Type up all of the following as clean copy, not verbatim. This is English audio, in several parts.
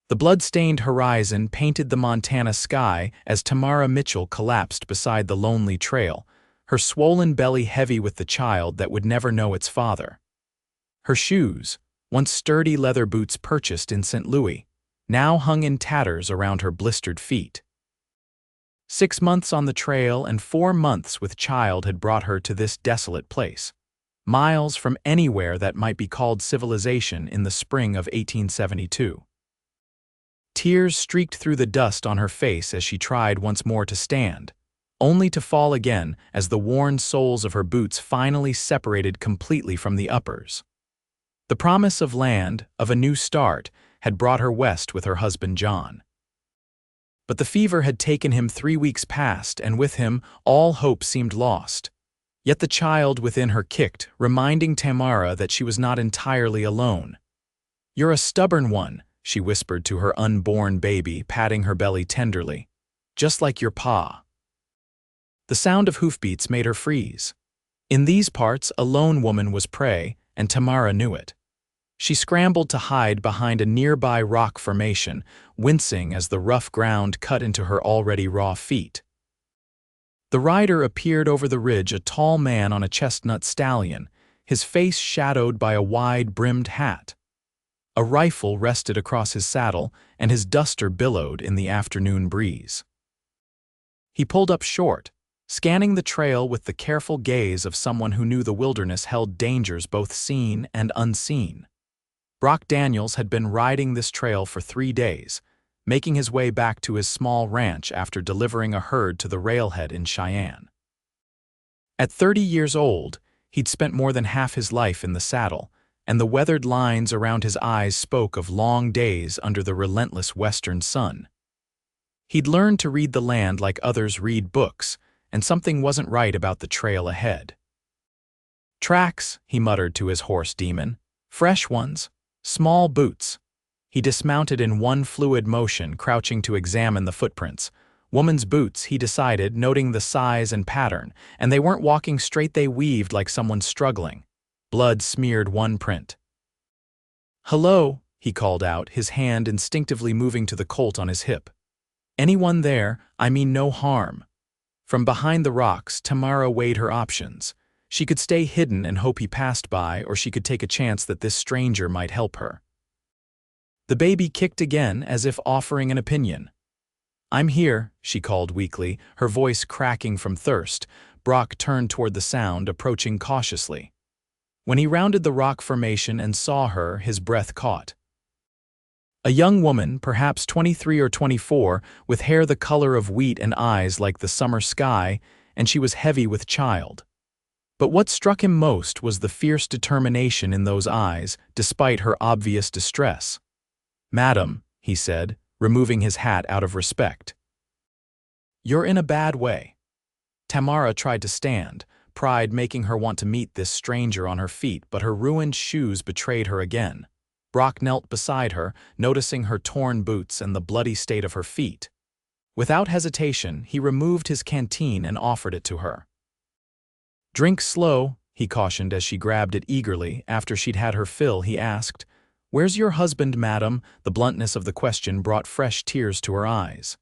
The blood-stained horizon painted the Montana sky as Tamara Mitchell collapsed beside the lonely trail, her swollen belly heavy with the child that would never know its father. Her shoes, once sturdy leather boots purchased in St. Louis, now hung in tatters around her blistered feet. 6 months on the trail and 4 months with child had brought her to this desolate place, miles from anywhere that might be called civilization in the spring of 1872. Tears streaked through the dust on her face as she tried once more to stand, only to fall again as the worn soles of her boots finally separated completely from the uppers. The promise of land, of a new start, had brought her west with her husband John. But the fever had taken him 3 weeks past, and with him all hope seemed lost. Yet the child within her kicked, reminding Tamara that she was not entirely alone. "You're a stubborn one," she whispered to her unborn baby, patting her belly tenderly. "Just like your pa." The sound of hoofbeats made her freeze. In these parts, a lone woman was prey, and Tamara knew it. She scrambled to hide behind a nearby rock formation, wincing as the rough ground cut into her already raw feet. The rider appeared over the ridge, a tall man on a chestnut stallion, his face shadowed by a wide-brimmed hat. A rifle rested across his saddle, and his duster billowed in the afternoon breeze. He pulled up short, scanning the trail with the careful gaze of someone who knew the wilderness held dangers both seen and unseen. Brock Daniels had been riding this trail for 3 days, making his way back to his small ranch after delivering a herd to the railhead in Cheyenne. At 30 years old, he'd spent more than half his life in the saddle, and the weathered lines around his eyes spoke of long days under the relentless western sun. He'd learned to read the land like others read books, and something wasn't right about the trail ahead. "Tracks," he muttered to his horse demon. "Fresh ones. Small boots." He dismounted in one fluid motion, crouching to examine the footprints. Woman's boots, he decided, noting the size and pattern, and they weren't walking straight, they weaved like someone struggling. Blood smeared one print. "Hello," he called out, his hand instinctively moving to the colt on his hip. "Anyone there? I mean no harm." From behind the rocks, Tamara weighed her options. She could stay hidden and hope he passed by, or she could take a chance that this stranger might help her. The baby kicked again, as if offering an opinion. "I'm here," she called weakly, her voice cracking from thirst. Brock turned toward the sound, approaching cautiously. When he rounded the rock formation and saw her, his breath caught. A young woman, perhaps 23 or 24, with hair the color of wheat and eyes like the summer sky, and she was heavy with child. But what struck him most was the fierce determination in those eyes, despite her obvious distress. "Madam," he said, removing his hat out of respect. "You're in a bad way." Tamara tried to stand, pride making her want to meet this stranger on her feet, but her ruined shoes betrayed her again. Brock knelt beside her, noticing her torn boots and the bloody state of her feet. Without hesitation, he removed his canteen and offered it to her. "Drink slow," he cautioned as she grabbed it eagerly. After she'd had her fill, he asked, "Where's your husband, madam?" The bluntness of the question brought fresh tears to her eyes.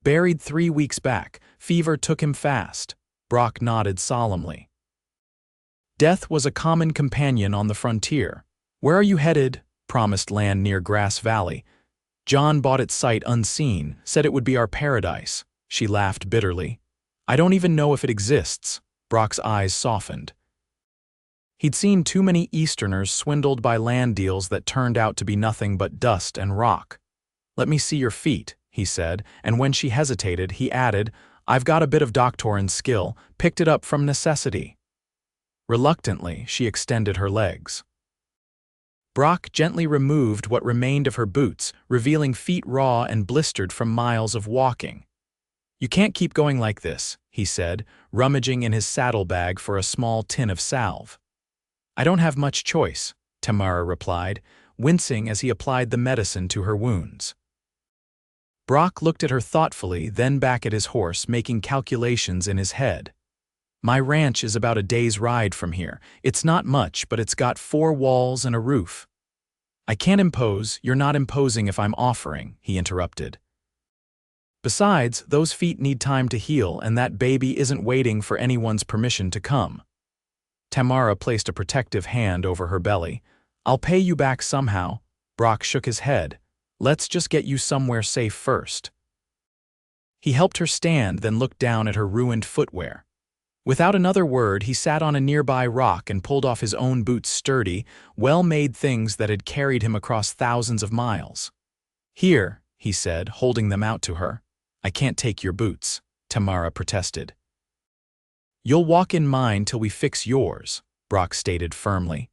"Buried 3 weeks back. Fever took him fast." Brock nodded solemnly. Death was a common companion on the frontier. "Where are you headed?" "Promised land near Grass Valley. John bought it sight unseen, said it would be our paradise." She laughed bitterly. "I don't even know if it exists." Brock's eyes softened. He'd seen too many Easterners swindled by land deals that turned out to be nothing but dust and rock. "Let me see your feet," he said, and when she hesitated, he added, "I've got a bit of doctorin' skill, picked it up from necessity." Reluctantly, she extended her legs. Brock gently removed what remained of her boots, revealing feet raw and blistered from miles of walking. "You can't keep going like this," he said, rummaging in his saddlebag for a small tin of salve. "I don't have much choice," Tamara replied, wincing as he applied the medicine to her wounds. Brock looked at her thoughtfully, then back at his horse, making calculations in his head. "My ranch is about a day's ride from here. It's not much, but it's got 4 walls and a roof." I can't impose, you're not imposing if I'm offering, he interrupted. Besides, those feet need time to heal and that baby isn't waiting for anyone's permission to come. Tamara placed a protective hand over her belly. I'll pay you back somehow. Brock shook his head. Let's just get you somewhere safe first. He helped her stand, then looked down at her ruined footwear. Without another word, he sat on a nearby rock and pulled off his own boots, sturdy, well-made things that had carried him across thousands of miles. Here, he said, holding them out to her. I can't take your boots, Tamara protested. You'll walk in mine till we fix yours, Brock stated firmly.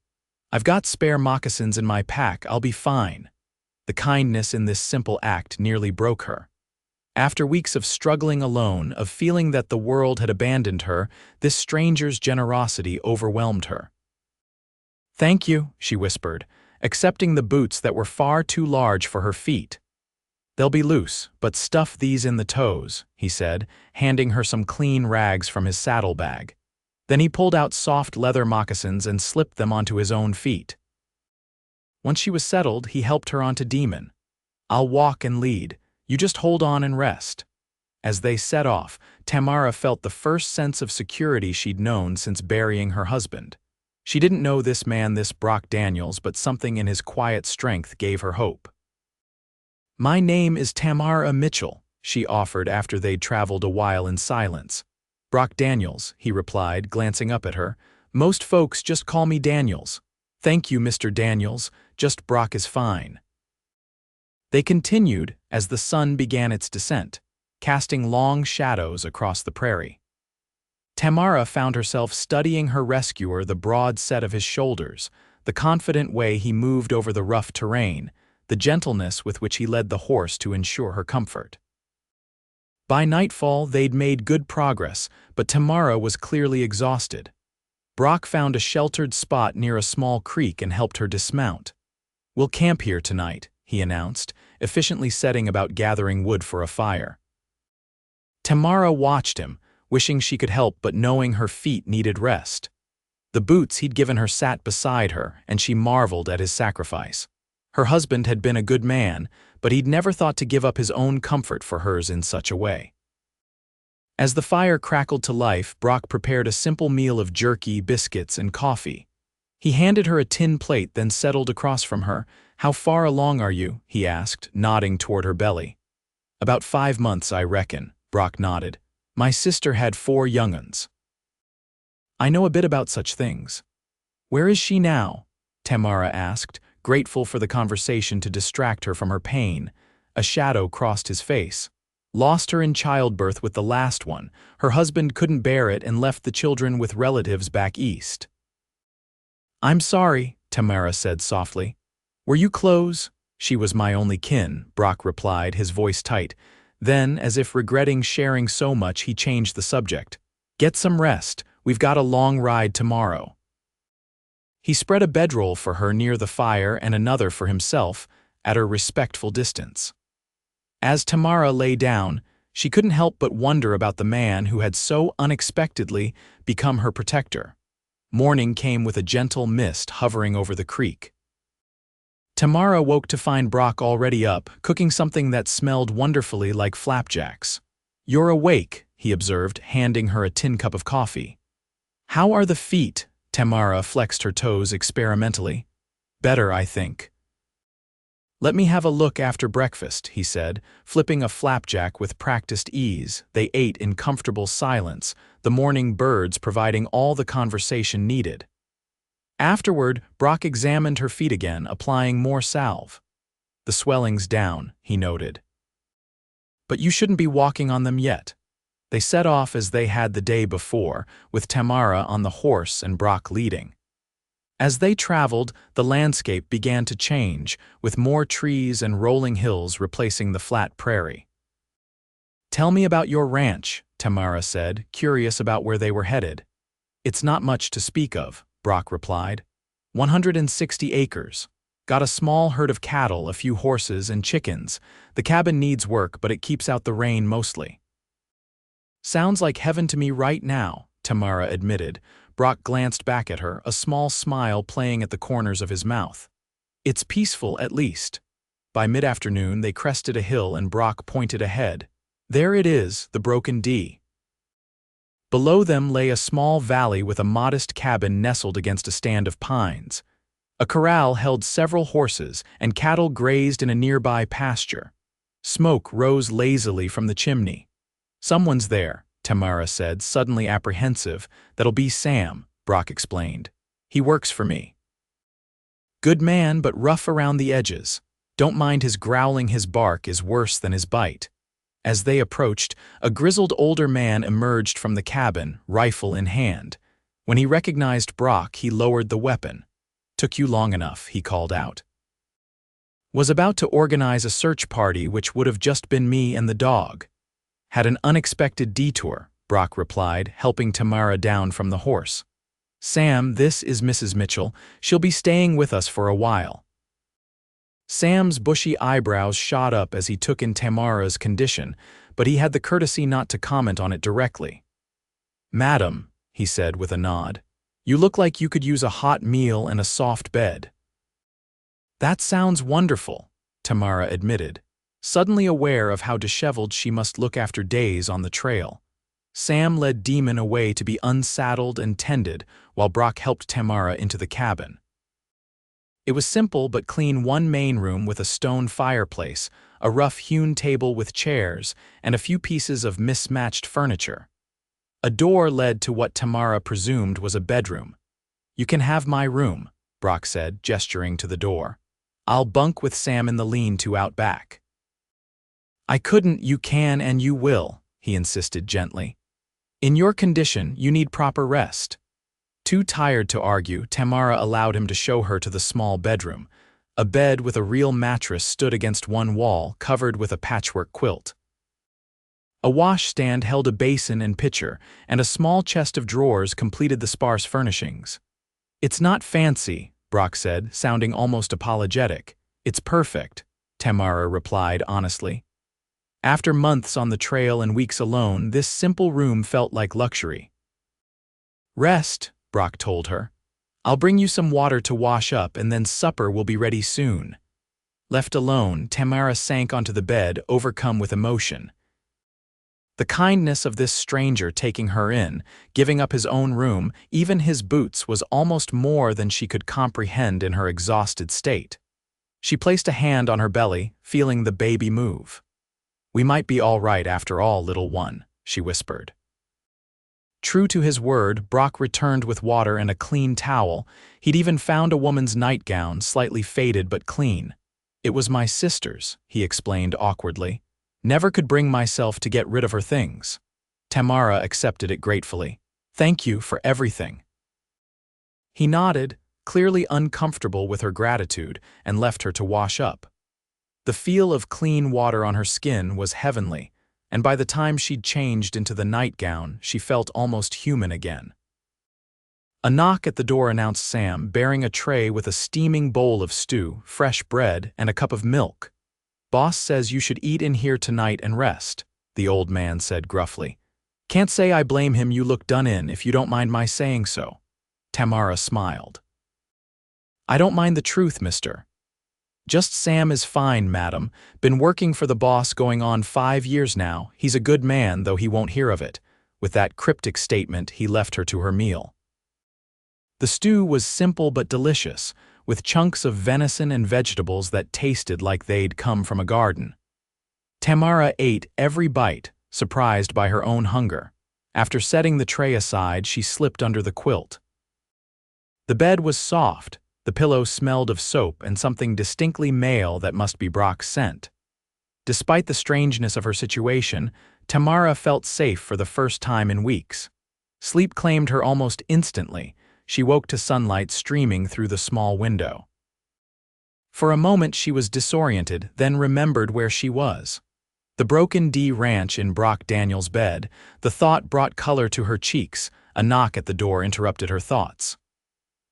I've got spare moccasins in my pack, I'll be fine. The kindness in this simple act nearly broke her. After weeks of struggling alone, of feeling that the world had abandoned her, this stranger's generosity overwhelmed her. Thank you, she whispered, accepting the boots that were far too large for her feet. They'll be loose, but stuff these in the toes, he said, handing her some clean rags from his saddlebag. Then he pulled out soft leather moccasins and slipped them onto his own feet. Once she was settled, he helped her onto Demon. I'll walk and lead. You just hold on and rest. As they set off, Tamara felt the first sense of security she'd known since burying her husband. She didn't know this man, this Brock Daniels, but something in his quiet strength gave her hope. My name is Tamara Mitchell, she offered after they'd traveled a while in silence. Brock Daniels, he replied, glancing up at her. Most folks just call me Daniels. Thank you, Mr. Daniels, just Brock is fine. They continued as the sun began its descent, casting long shadows across the prairie. Tamara found herself studying her rescuer, the broad set of his shoulders, the confident way he moved over the rough terrain, the gentleness with which he led the horse to ensure her comfort. By nightfall, they'd made good progress, but Tamara was clearly exhausted. Brock found a sheltered spot near a small creek and helped her dismount. We'll camp here tonight, he announced, efficiently setting about gathering wood for a fire. Tamara watched him, wishing she could help but knowing her feet needed rest. The boots he'd given her sat beside her, and she marveled at his sacrifice. Her husband had been a good man, but he'd never thought to give up his own comfort for hers in such a way. As the fire crackled to life, Brock prepared a simple meal of jerky, biscuits, and coffee. He handed her a tin plate, then settled across from her. How far along are you? He asked, nodding toward her belly. About 5 months, I reckon, Brock nodded. My sister had 4 young'uns. I know a bit about such things. Where is she now? Tamara asked, grateful for the conversation to distract her from her pain. A shadow crossed his face. Lost her in childbirth with the last one. Her husband couldn't bear it and left the children with relatives back east. I'm sorry, Tamara said softly. Were you close? She was my only kin, Brock replied, his voice tight. Then, as if regretting sharing so much, he changed the subject. Get some rest. We've got a long ride tomorrow. He spread a bedroll for her near the fire and another for himself, at a respectful distance. As Tamara lay down, she couldn't help but wonder about the man who had so unexpectedly become her protector. Morning came with a gentle mist hovering over the creek. Tamara woke to find Brock already up, cooking something that smelled wonderfully like flapjacks. You're awake, he observed, handing her a tin cup of coffee. How are the feet? Tamara flexed her toes experimentally. Better, I think. Let me have a look after breakfast, he said, flipping a flapjack with practiced ease. They ate in comfortable silence, the morning birds providing all the conversation needed. Afterward, Brock examined her feet again, applying more salve. The swelling's down, he noted. But you shouldn't be walking on them yet. They set off as they had the day before, with Tamara on the horse and Brock leading. As they traveled, the landscape began to change, with more trees and rolling hills replacing the flat prairie. Tell me about your ranch, Tamara said, curious about where they were headed. It's not much to speak of, Brock replied. 160 acres. Got a small herd of cattle, a few horses, and chickens. The cabin needs work, but it keeps out the rain mostly. Sounds like heaven to me right now, Tamara admitted. Brock glanced back at her, a small smile playing at the corners of his mouth. It's peaceful, at least. By mid-afternoon, they crested a hill and Brock pointed ahead. There it is, the broken D. Below them lay a small valley with a modest cabin nestled against a stand of pines. A corral held several horses, and cattle grazed in a nearby pasture. Smoke rose lazily from the chimney. "Someone's there," Tamara said, suddenly apprehensive. "That'll be Sam," Brock explained. "He works for me. Good man, but rough around the edges. Don't mind his growling, his bark is worse than his bite." As they approached, a grizzled older man emerged from the cabin, rifle in hand. When he recognized Brock, he lowered the weapon. "Took you long enough," he called out. "Was about to organize a search party which would have just been me and the dog. Had an unexpected detour," Brock replied, helping Tamara down from the horse. "Sam, this is Mrs. Mitchell. She'll be staying with us for a while." Sam's bushy eyebrows shot up as he took in Tamara's condition, but he had the courtesy not to comment on it directly. "Madam," he said with a nod, "you look like you could use a hot meal and a soft bed." "That sounds wonderful," Tamara admitted, suddenly aware of how disheveled she must look after days on the trail. Sam led Demon away to be unsaddled and tended while Brock helped Tamara into the cabin. It was simple but clean, one main room with a stone fireplace, a rough-hewn table with chairs, and a few pieces of mismatched furniture. A door led to what Tamara presumed was a bedroom. "You can have my room," Brock said, gesturing to the door. "I'll bunk with Sam in the lean-to out back." "I couldn't. You can and you will," he insisted gently. "In your condition, you need proper rest." Too tired to argue, Tamara allowed him to show her to the small bedroom. A bed with a real mattress stood against one wall, covered with a patchwork quilt. A washstand held a basin and pitcher, and a small chest of drawers completed the sparse furnishings. "It's not fancy," Brock said, sounding almost apologetic. "It's perfect," Tamara replied honestly. After months on the trail and weeks alone, this simple room felt like luxury. "Rest," Brock told her. "I'll bring you some water to wash up, and then supper will be ready soon." Left alone, Tamara sank onto the bed, overcome with emotion. The kindness of this stranger taking her in, giving up his own room, even his boots, was almost more than she could comprehend in her exhausted state. She placed a hand on her belly, feeling the baby move. "We might be all right after all, little one," she whispered. True to his word, Brock returned with water and a clean towel. He'd even found a woman's nightgown, slightly faded but clean. "It was my sister's," he explained awkwardly. "Never could bring myself to get rid of her things." Tamara accepted it gratefully. "Thank you for everything." He nodded, clearly uncomfortable with her gratitude, and left her to wash up. The feel of clean water on her skin was heavenly, and by the time she'd changed into the nightgown, she felt almost human again. A knock at the door announced Sam, bearing a tray with a steaming bowl of stew, fresh bread, and a cup of milk. "Boss says you should eat in here tonight and rest," the old man said gruffly. "Can't say I blame him. You look done in, if you don't mind my saying so." Tamara smiled. "I don't mind the truth, mister. Just Sam is fine, madam. Been working for the boss going on 5 years now. He's a good man, though he won't hear of it." With that cryptic statement, he left her to her meal. The stew was simple but delicious, with chunks of venison and vegetables that tasted like they'd come from a garden. Tamara ate every bite, surprised by her own hunger. After setting the tray aside, she slipped under the quilt. The bed was soft. The pillow smelled of soap and something distinctly male that must be Brock's scent. Despite the strangeness of her situation, Tamara felt safe for the first time in weeks. Sleep claimed her almost instantly. She woke to sunlight streaming through the small window. For a moment she was disoriented, then remembered where she was. The Broken D Ranch in Brock Daniels' bed. The thought brought color to her cheeks. A knock at the door interrupted her thoughts.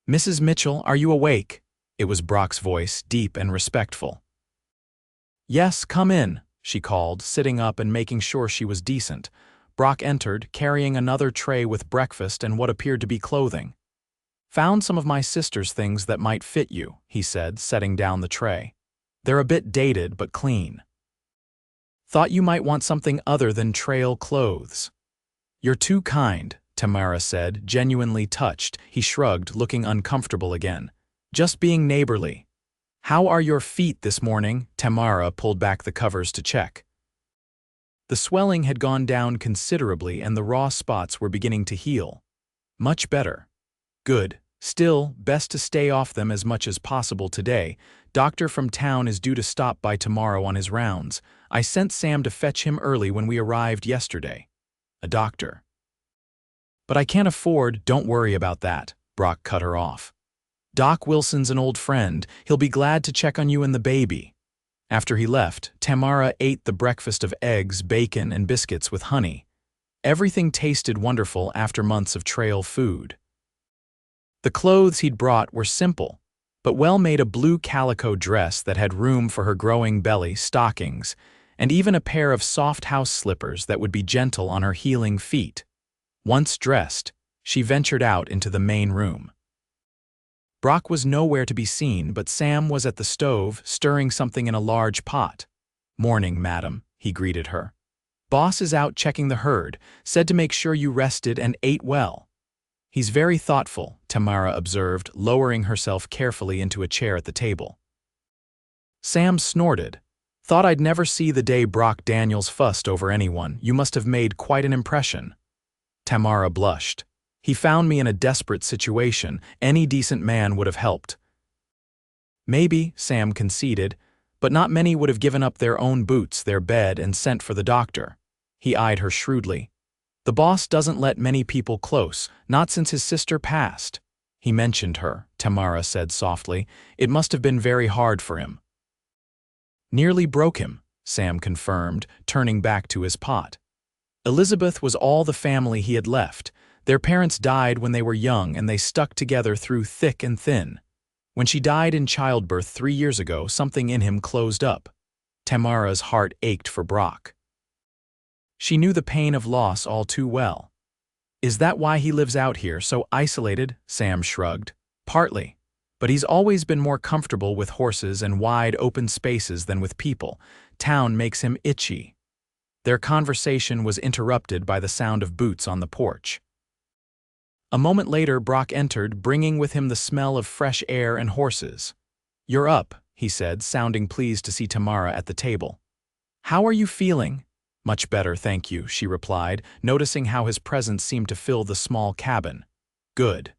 "Mrs. Mitchell, are you awake?" It was Brock's voice, deep and respectful. "Yes, come in," she called, sitting up and making sure she was decent. Brock entered, carrying another tray with breakfast and what appeared to be clothing. Found some of my sister's things that might fit you, he said, setting down the tray. They're a bit dated but clean. Thought you might want something other than trail clothes. You're too kind, Tamara said, genuinely touched. He shrugged, looking uncomfortable again. Just being neighborly. How are your feet this morning? Tamara pulled back the covers to check. The swelling had gone down considerably and the raw spots were beginning to heal. Much better. Good. Still, best to stay off them as much as possible today. Doctor from town is due to stop by tomorrow on his rounds. I sent Sam to fetch him early when we arrived yesterday. A doctor. But I can't afford. Don't worry about that, Brock cut her off. Doc Wilson's an old friend. He'll be glad to check on you and the baby. After he left, Tamara ate the breakfast of eggs, bacon, and biscuits with honey. Everything tasted wonderful after months of trail food. The clothes he'd brought were simple, but well-made: a blue calico dress that had room for her growing belly, stockings, and even a pair of soft house slippers that would be gentle on her healing feet. Once dressed, she ventured out into the main room. Brock was nowhere to be seen, but Sam was at the stove, stirring something in a large pot. "Morning, madam," he greeted her. "Boss is out checking the herd, said to make sure you rested and ate well." "He's very thoughtful," Tamara observed, lowering herself carefully into a chair at the table. Sam snorted. "Thought I'd never see the day Brock Daniels fussed over anyone. You must have made quite an impression." Tamara blushed. "He found me in a desperate situation. Any decent man would have helped." "Maybe," Sam conceded, "but not many would have given up their own boots, their bed, and sent for the doctor." He eyed her shrewdly. "The boss doesn't let many people close, not since his sister passed." "He mentioned her," Tamara said softly. "It must have been very hard for him." "Nearly broke him," Sam confirmed, turning back to his pot. Elizabeth was all the family he had left. Their parents died when they were young and they stuck together through thick and thin. When she died in childbirth 3 years ago, something in him closed up. Tamara's heart ached for Brock. She knew the pain of loss all too well. "Is that why he lives out here, so isolated?" Sam shrugged. "Partly. But he's always been more comfortable with horses and wide open spaces than with people. Town makes him itchy." Their conversation was interrupted by the sound of boots on the porch. A moment later, Brock entered, bringing with him the smell of fresh air and horses. "You're up," he said, sounding pleased to see Tamara at the table. "How are you feeling?" "Much better, thank you," she replied, noticing how his presence seemed to fill the small cabin. "Good."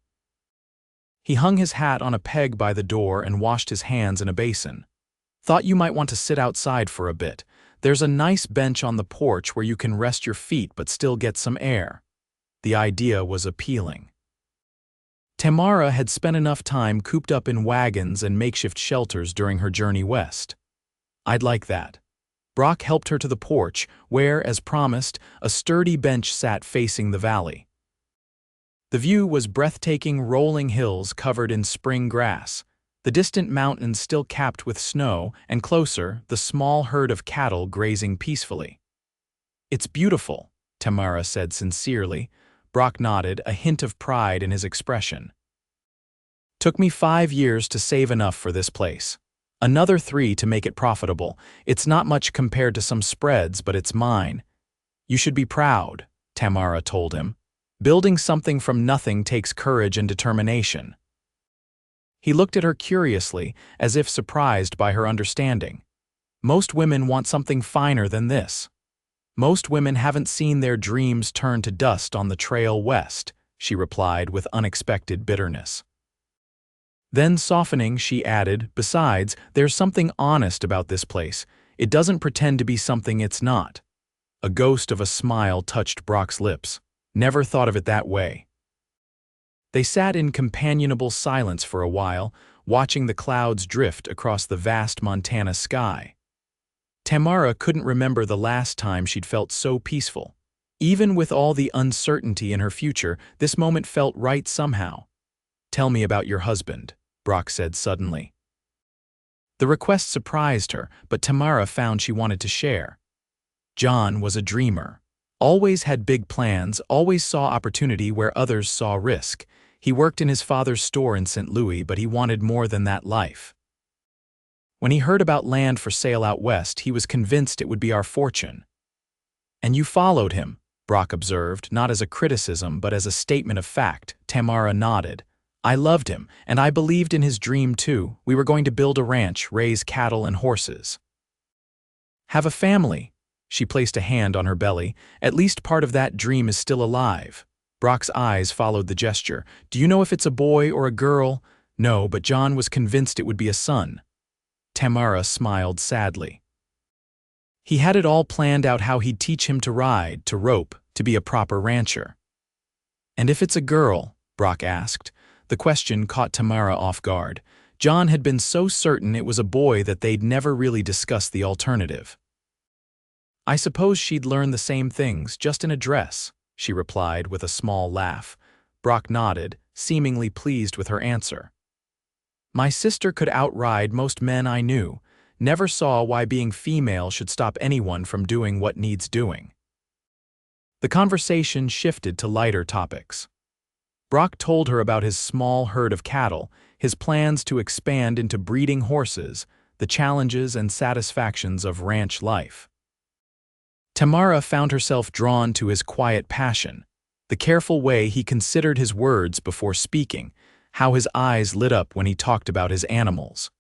He hung his hat on a peg by the door and washed his hands in a basin. "Thought you might want to sit outside for a bit. There's a nice bench on the porch where you can rest your feet but still get some air." The idea was appealing. Tamara had spent enough time cooped up in wagons and makeshift shelters during her journey west. "I'd like that." Brock helped her to the porch, where, as promised, a sturdy bench sat facing the valley. The view was breathtaking: rolling hills covered in spring grass, the distant mountains still capped with snow, and closer, the small herd of cattle grazing peacefully. "It's beautiful," Tamara said sincerely. Brock nodded, a hint of pride in his expression. "Took me 5 years to save enough for this place. Another 3 to make it profitable. It's not much compared to some spreads, but it's mine." "You should be proud," Tamara told him. "Building something from nothing takes courage and determination." He looked at her curiously, as if surprised by her understanding. "Most women want something finer than this. Most women haven't seen their dreams turn to dust on the trail west," she replied with unexpected bitterness. Then, softening, she added, "Besides, there's something honest about this place. It doesn't pretend to be something it's not." A ghost of a smile touched Brock's lips. "Never thought of it that way." They sat in companionable silence for a while, watching the clouds drift across the vast Montana sky. Tamara couldn't remember the last time she'd felt so peaceful. Even with all the uncertainty in her future, this moment felt right somehow. "Tell me about your husband," Brock said suddenly. The request surprised her, but Tamara found she wanted to share. John was a dreamer. Always had big plans, always saw opportunity where others saw risk. He worked in his father's store in St. Louis, but he wanted more than that life. When he heard about land for sale out west, he was convinced it would be our fortune. And you followed him, Brock observed, not as a criticism but as a statement of fact. Tamara nodded. I loved him, and I believed in his dream too. We were going to build a ranch, raise cattle and horses. Have a family. She placed a hand on her belly. At least part of that dream is still alive. Brock's eyes followed the gesture. Do you know if it's a boy or a girl? No, but John was convinced it would be a son. Tamara smiled sadly. He had it all planned out how he'd teach him to ride, to rope, to be a proper rancher. And if it's a girl? Brock asked. The question caught Tamara off guard. John had been so certain it was a boy that they'd never really discussed the alternative. I suppose she'd learn the same things, just in a dress, she replied with a small laugh. Brock nodded, seemingly pleased with her answer. My sister could outride most men I knew. Never saw why being female should stop anyone from doing what needs doing. The conversation shifted to lighter topics. Brock told her about his small herd of cattle, his plans to expand into breeding horses, the challenges and satisfactions of ranch life. Tamara found herself drawn to his quiet passion, the careful way he considered his words before speaking, how his eyes lit up when he talked about his animals.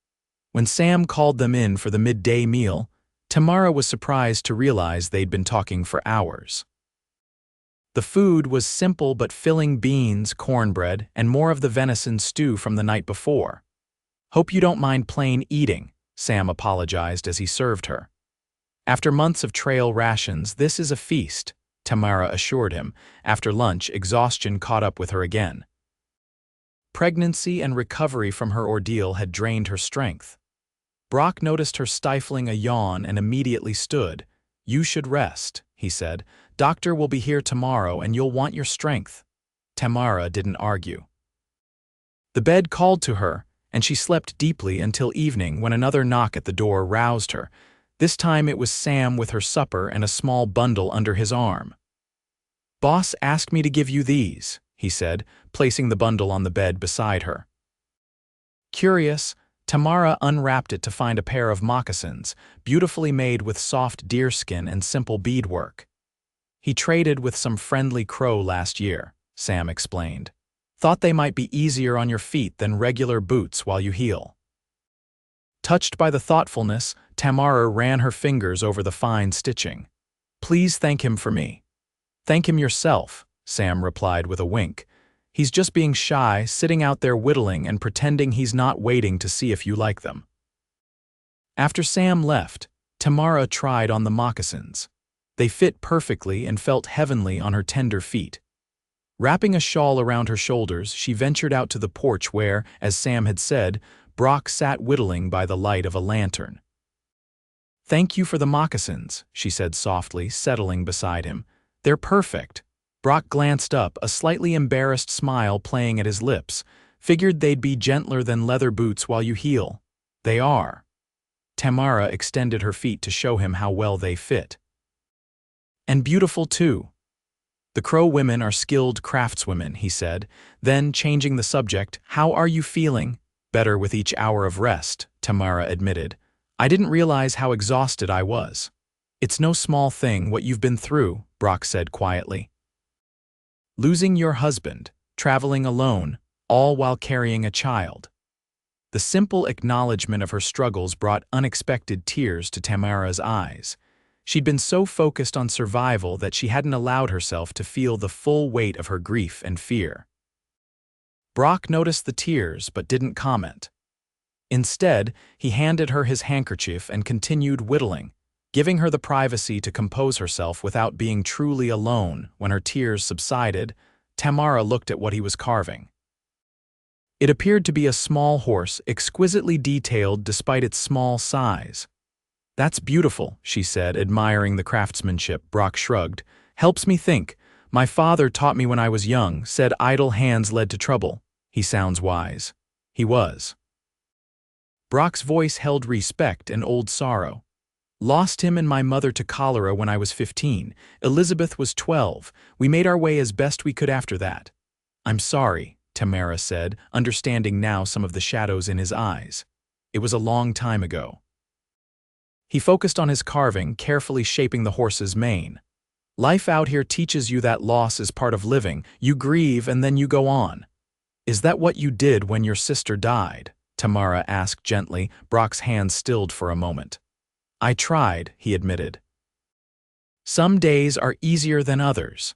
When Sam called them in for the midday meal, Tamara was surprised to realize they'd been talking for hours. The food was simple but filling: beans, cornbread, and more of the venison stew from the night before. Hope you don't mind plain eating, Sam apologized as he served her. After months of trail rations, this is a feast, Tamara assured him. After lunch, exhaustion caught up with her again. Pregnancy and recovery from her ordeal had drained her strength. Brock noticed her stifling a yawn and immediately stood. You should rest, he said. Doctor will be here tomorrow and you'll want your strength. Tamara didn't argue. The bed called to her, and she slept deeply until evening when another knock at the door roused her. This time it was Sam with her supper and a small bundle under his arm. Boss asked me to give you these, he said, placing the bundle on the bed beside her. Curious, Tamara unwrapped it to find a pair of moccasins, beautifully made with soft deerskin and simple beadwork. He traded with some friendly crow last year, Sam explained. Thought they might be easier on your feet than regular boots while you heal. Touched by the thoughtfulness, Tamara ran her fingers over the fine stitching. Please thank him for me. Thank him yourself, Sam replied with a wink. He's just being shy, sitting out there whittling and pretending he's not waiting to see if you like them. After Sam left, Tamara tried on the moccasins. They fit perfectly and felt heavenly on her tender feet. Wrapping a shawl around her shoulders, she ventured out to the porch where, as Sam had said, Brock sat whittling by the light of a lantern. Thank you for the moccasins, she said softly, settling beside him. They're perfect. Brock glanced up, a slightly embarrassed smile playing at his lips. Figured they'd be gentler than leather boots while you heal. They are. Tamara extended her feet to show him how well they fit. And beautiful too. The Crow women are skilled craftswomen, he said. Then, changing the subject, how are you feeling? Better with each hour of rest, Tamara admitted. I didn't realize how exhausted I was. It's no small thing what you've been through, Brock said quietly. Losing your husband, traveling alone, all while carrying a child. The simple acknowledgement of her struggles brought unexpected tears to Tamara's eyes. She'd been so focused on survival that she hadn't allowed herself to feel the full weight of her grief and fear. Brock noticed the tears but didn't comment. Instead, he handed her his handkerchief and continued whittling, giving her the privacy to compose herself without being truly alone. When her tears subsided, Tamara looked at what he was carving. It appeared to be a small horse, exquisitely detailed despite its small size. That's beautiful, she said, admiring the craftsmanship. Brock shrugged. Helps me think. My father taught me when I was young, said idle hands led to trouble. He sounds wise. He was. Brock's voice held respect and old sorrow. Lost him and my mother to cholera when I was 15. Elizabeth was 12. We made our way as best we could after that. I'm sorry, Tamara said, understanding now some of the shadows in his eyes. It was a long time ago. He focused on his carving, carefully shaping the horse's mane. Life out here teaches you that loss is part of living. You grieve and then you go on. Is that what you did when your sister died? Tamara asked gently, Brock's hand stilled for a moment. I tried, he admitted. Some days are easier than others.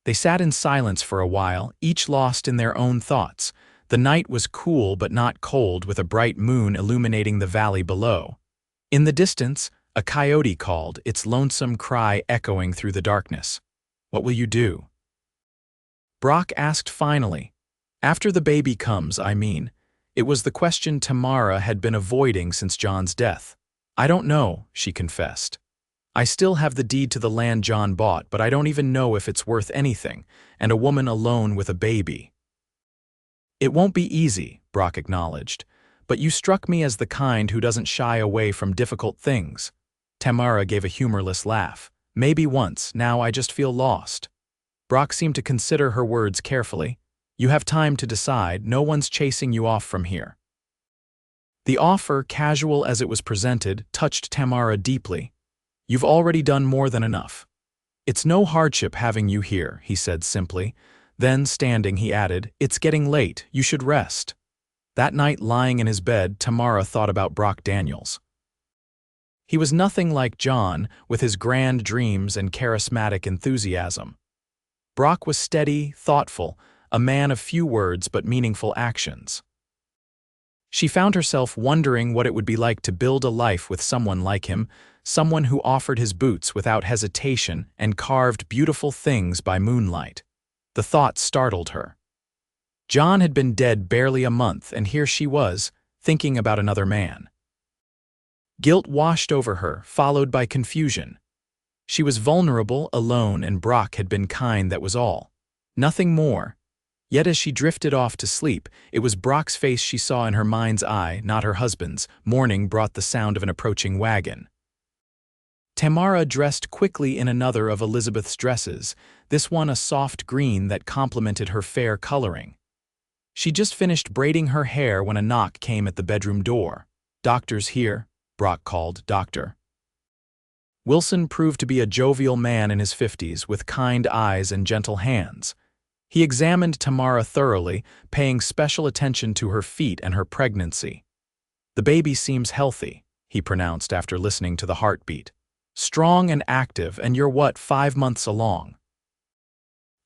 They sat in silence for a while, each lost in their own thoughts. The night was cool but not cold, with a bright moon illuminating the valley below. In the distance, a coyote called, its lonesome cry echoing through the darkness. What will you do? Brock asked finally. After the baby comes, I mean. It was the question Tamara had been avoiding since John's death. I don't know, she confessed. I still have the deed to the land John bought, but I don't even know if it's worth anything, and a woman alone with a baby. It won't be easy, Brock acknowledged, but you struck me as the kind who doesn't shy away from difficult things. Tamara gave a humorless laugh. Maybe once, now I just feel lost. Brock seemed to consider her words carefully. You have time to decide, no one's chasing you off from here. The offer, casual as it was presented, touched Tamara deeply. You've already done more than enough. It's no hardship having you here, he said simply. Then, standing, he added, it's getting late, you should rest. That night, lying in his bed, Tamara thought about Brock Daniels. He was nothing like John, with his grand dreams and charismatic enthusiasm. Brock was steady, thoughtful, a man of few words but meaningful actions. She found herself wondering what it would be like to build a life with someone like him, someone who offered his boots without hesitation and carved beautiful things by moonlight. The thought startled her. John had been dead barely a month, and here she was, thinking about another man. Guilt washed over her, followed by confusion. She was vulnerable, alone, and Brock had been kind, that was all. Nothing more. Yet as she drifted off to sleep, it was Brock's face she saw in her mind's eye, not her husband's. Morning brought the sound of an approaching wagon. Tamara dressed quickly in another of Elizabeth's dresses, this one a soft green that complemented her fair coloring. She just finished braiding her hair when a knock came at the bedroom door. Doctor's here, Brock called. Doctor. Wilson proved to be a jovial man in his 50s, with kind eyes and gentle hands. He examined Tamara thoroughly, paying special attention to her feet and her pregnancy. The baby seems healthy, he pronounced after listening to the heartbeat. Strong and active, and you're what, 5 months along?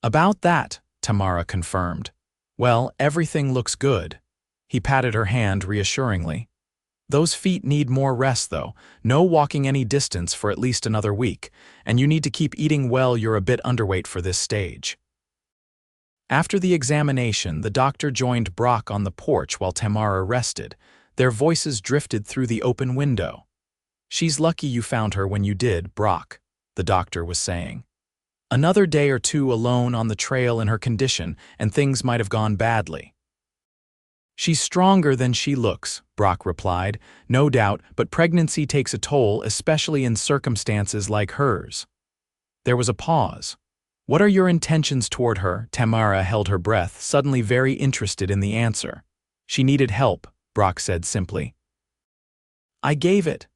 About that, Tamara confirmed. Well, everything looks good. He patted her hand reassuringly. Those feet need more rest, though. No walking any distance for at least another week, and you need to keep eating well. You're a bit underweight for this stage. After the examination, the doctor joined Brock on the porch while Tamara rested. Their voices drifted through the open window. She's lucky you found her when you did, Brock, the doctor was saying. Another day or two alone on the trail in her condition, and things might have gone badly. She's stronger than she looks, Brock replied. No doubt, but pregnancy takes a toll, especially in circumstances like hers. There was a pause. What are your intentions toward her? Tamara held her breath, suddenly very interested in the answer. She needed help, Brock said simply. I gave it.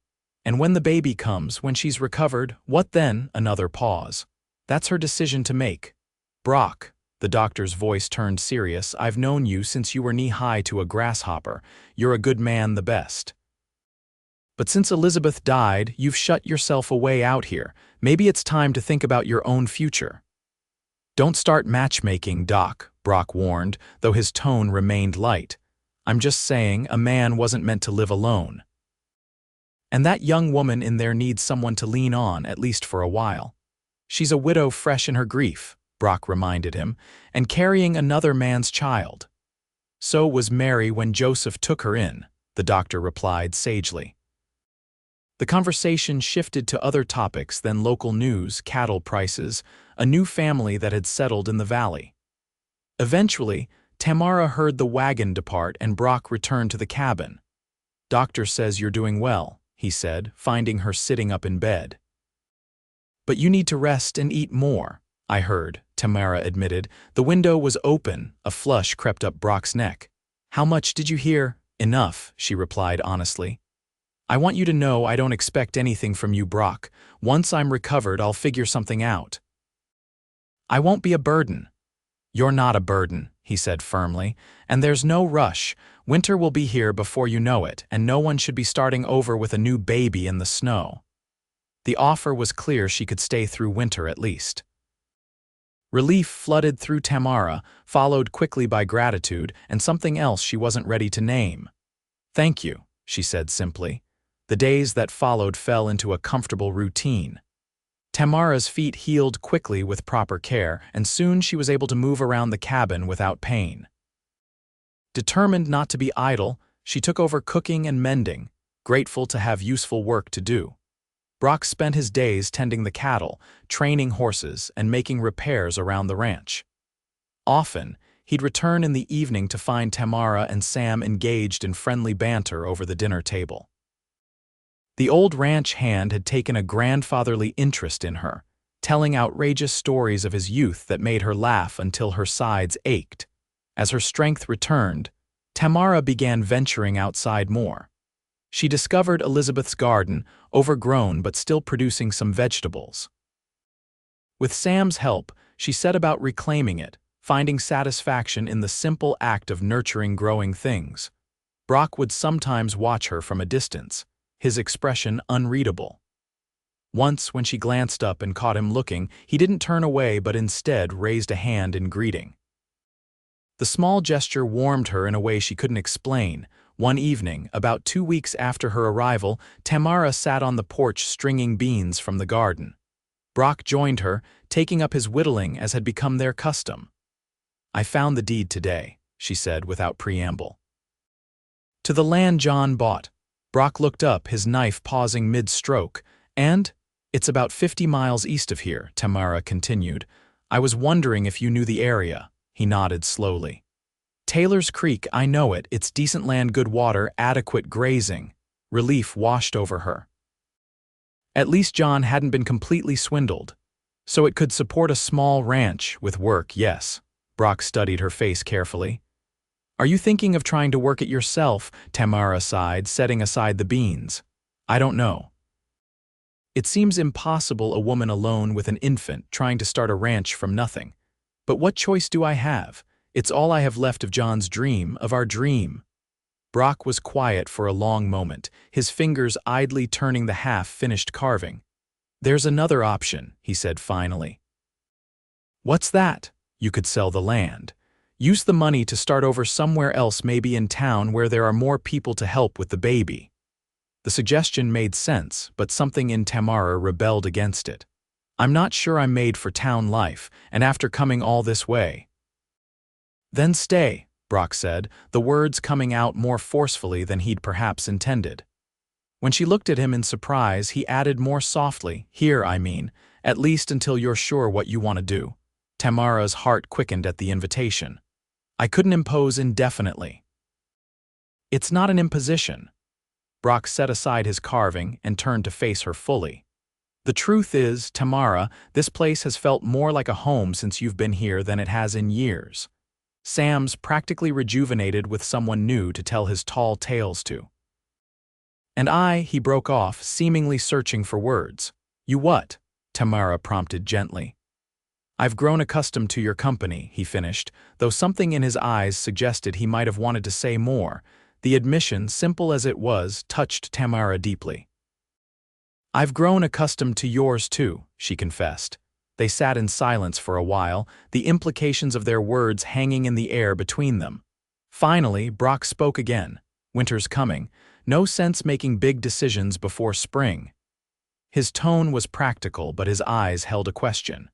And when the baby comes, when she's recovered, what then? Another pause. That's her decision to make. Brock, the doctor's voice turned serious, I've known you since you were knee-high to a grasshopper. You're a good man, the best. But since Elizabeth died, you've shut yourself away out here. Maybe it's time to think about your own future. Don't start matchmaking, Doc, Brock warned, though his tone remained light. I'm just saying, a man wasn't meant to live alone. And that young woman in there needs someone to lean on, at least for a while. She's a widow fresh in her grief, Brock reminded him, and carrying another man's child. So was Mary when Joseph took her in, the doctor replied sagely. The conversation shifted to other topics than local news, cattle prices, a new family that had settled in the valley. Eventually, Tamara heard the wagon depart and Brock returned to the cabin. Doctor says you're doing well, he said, finding her sitting up in bed. But you need to rest and eat more, I heard, Tamara admitted. The window was open. A flush crept up Brock's neck. "How much did you hear?" "Enough," she replied honestly. "I want you to know I don't expect anything from you, Brock. Once I'm recovered, I'll figure something out." "I won't be a burden." "You're not a burden," he said firmly, "and there's no rush. Winter will be here before you know it, and no one should be starting over with a new baby in the snow." The offer was clear. She could stay through winter at least. Relief flooded through Tamara, followed quickly by gratitude and something else she wasn't ready to name. "Thank you," she said simply. The days that followed fell into a comfortable routine. Tamara's feet healed quickly with proper care, and soon she was able to move around the cabin without pain. Determined not to be idle, she took over cooking and mending, grateful to have useful work to do. Brock spent his days tending the cattle, training horses, and making repairs around the ranch. Often, he'd return in the evening to find Tamara and Sam engaged in friendly banter over the dinner table. The old ranch hand had taken a grandfatherly interest in her, telling outrageous stories of his youth that made her laugh until her sides ached. As her strength returned, Tamara began venturing outside more. She discovered Elizabeth's garden, overgrown but still producing some vegetables. With Sam's help, she set about reclaiming it, finding satisfaction in the simple act of nurturing growing things. Brock would sometimes watch her from a distance, his expression unreadable. Once, when she glanced up and caught him looking, he didn't turn away but instead raised a hand in greeting. The small gesture warmed her in a way she couldn't explain. One evening, about 2 weeks after her arrival, Tamara sat on the porch stringing beans from the garden. Brock joined her, taking up his whittling as had become their custom. "I found the deed today," she said without preamble. "To the land John bought." Brock looked up, his knife pausing mid-stroke. "And it's about 50 miles east of here," Tamara continued. "I was wondering if you knew the area." He nodded slowly. "Taylor's Creek, I know it. It's decent land, good water, adequate grazing." Relief washed over her. At least John hadn't been completely swindled. So it could support a small ranch, with work, yes. Brock studied her face carefully. "Are you thinking of trying to work it yourself?" Tamara sighed, setting aside the beans. "I don't know. It seems impossible, a woman alone with an infant trying to start a ranch from nothing. But what choice do I have? It's all I have left of John's dream, of our dream." Brock was quiet for a long moment, his fingers idly turning the half-finished carving. "There's another option," he said finally. "What's that?" "You could sell the land. Use the money to start over somewhere else, maybe in town where there are more people to help with the baby." The suggestion made sense, but something in Tamara rebelled against it. "I'm not sure I'm made for town life, and after coming all this way." "Then stay," Brock said, the words coming out more forcefully than he'd perhaps intended. When she looked at him in surprise, he added more softly, "Here, I mean, at least until you're sure what you want to do." Tamara's heart quickened at the invitation. "I couldn't impose indefinitely." "It's not an imposition." Brock set aside his carving and turned to face her fully. "The truth is, Tamara, this place has felt more like a home since you've been here than it has in years. Sam's practically rejuvenated with someone new to tell his tall tales to. And he broke off, seemingly searching for words. "You what?" Tamara prompted gently. "I've grown accustomed to your company," he finished, though something in his eyes suggested he might have wanted to say more. The admission, simple as it was, touched Tamara deeply. "I've grown accustomed to yours too," she confessed. They sat in silence for a while, the implications of their words hanging in the air between them. Finally, Brock spoke again. "Winter's coming. No sense making big decisions before spring." His tone was practical, but his eyes held a question.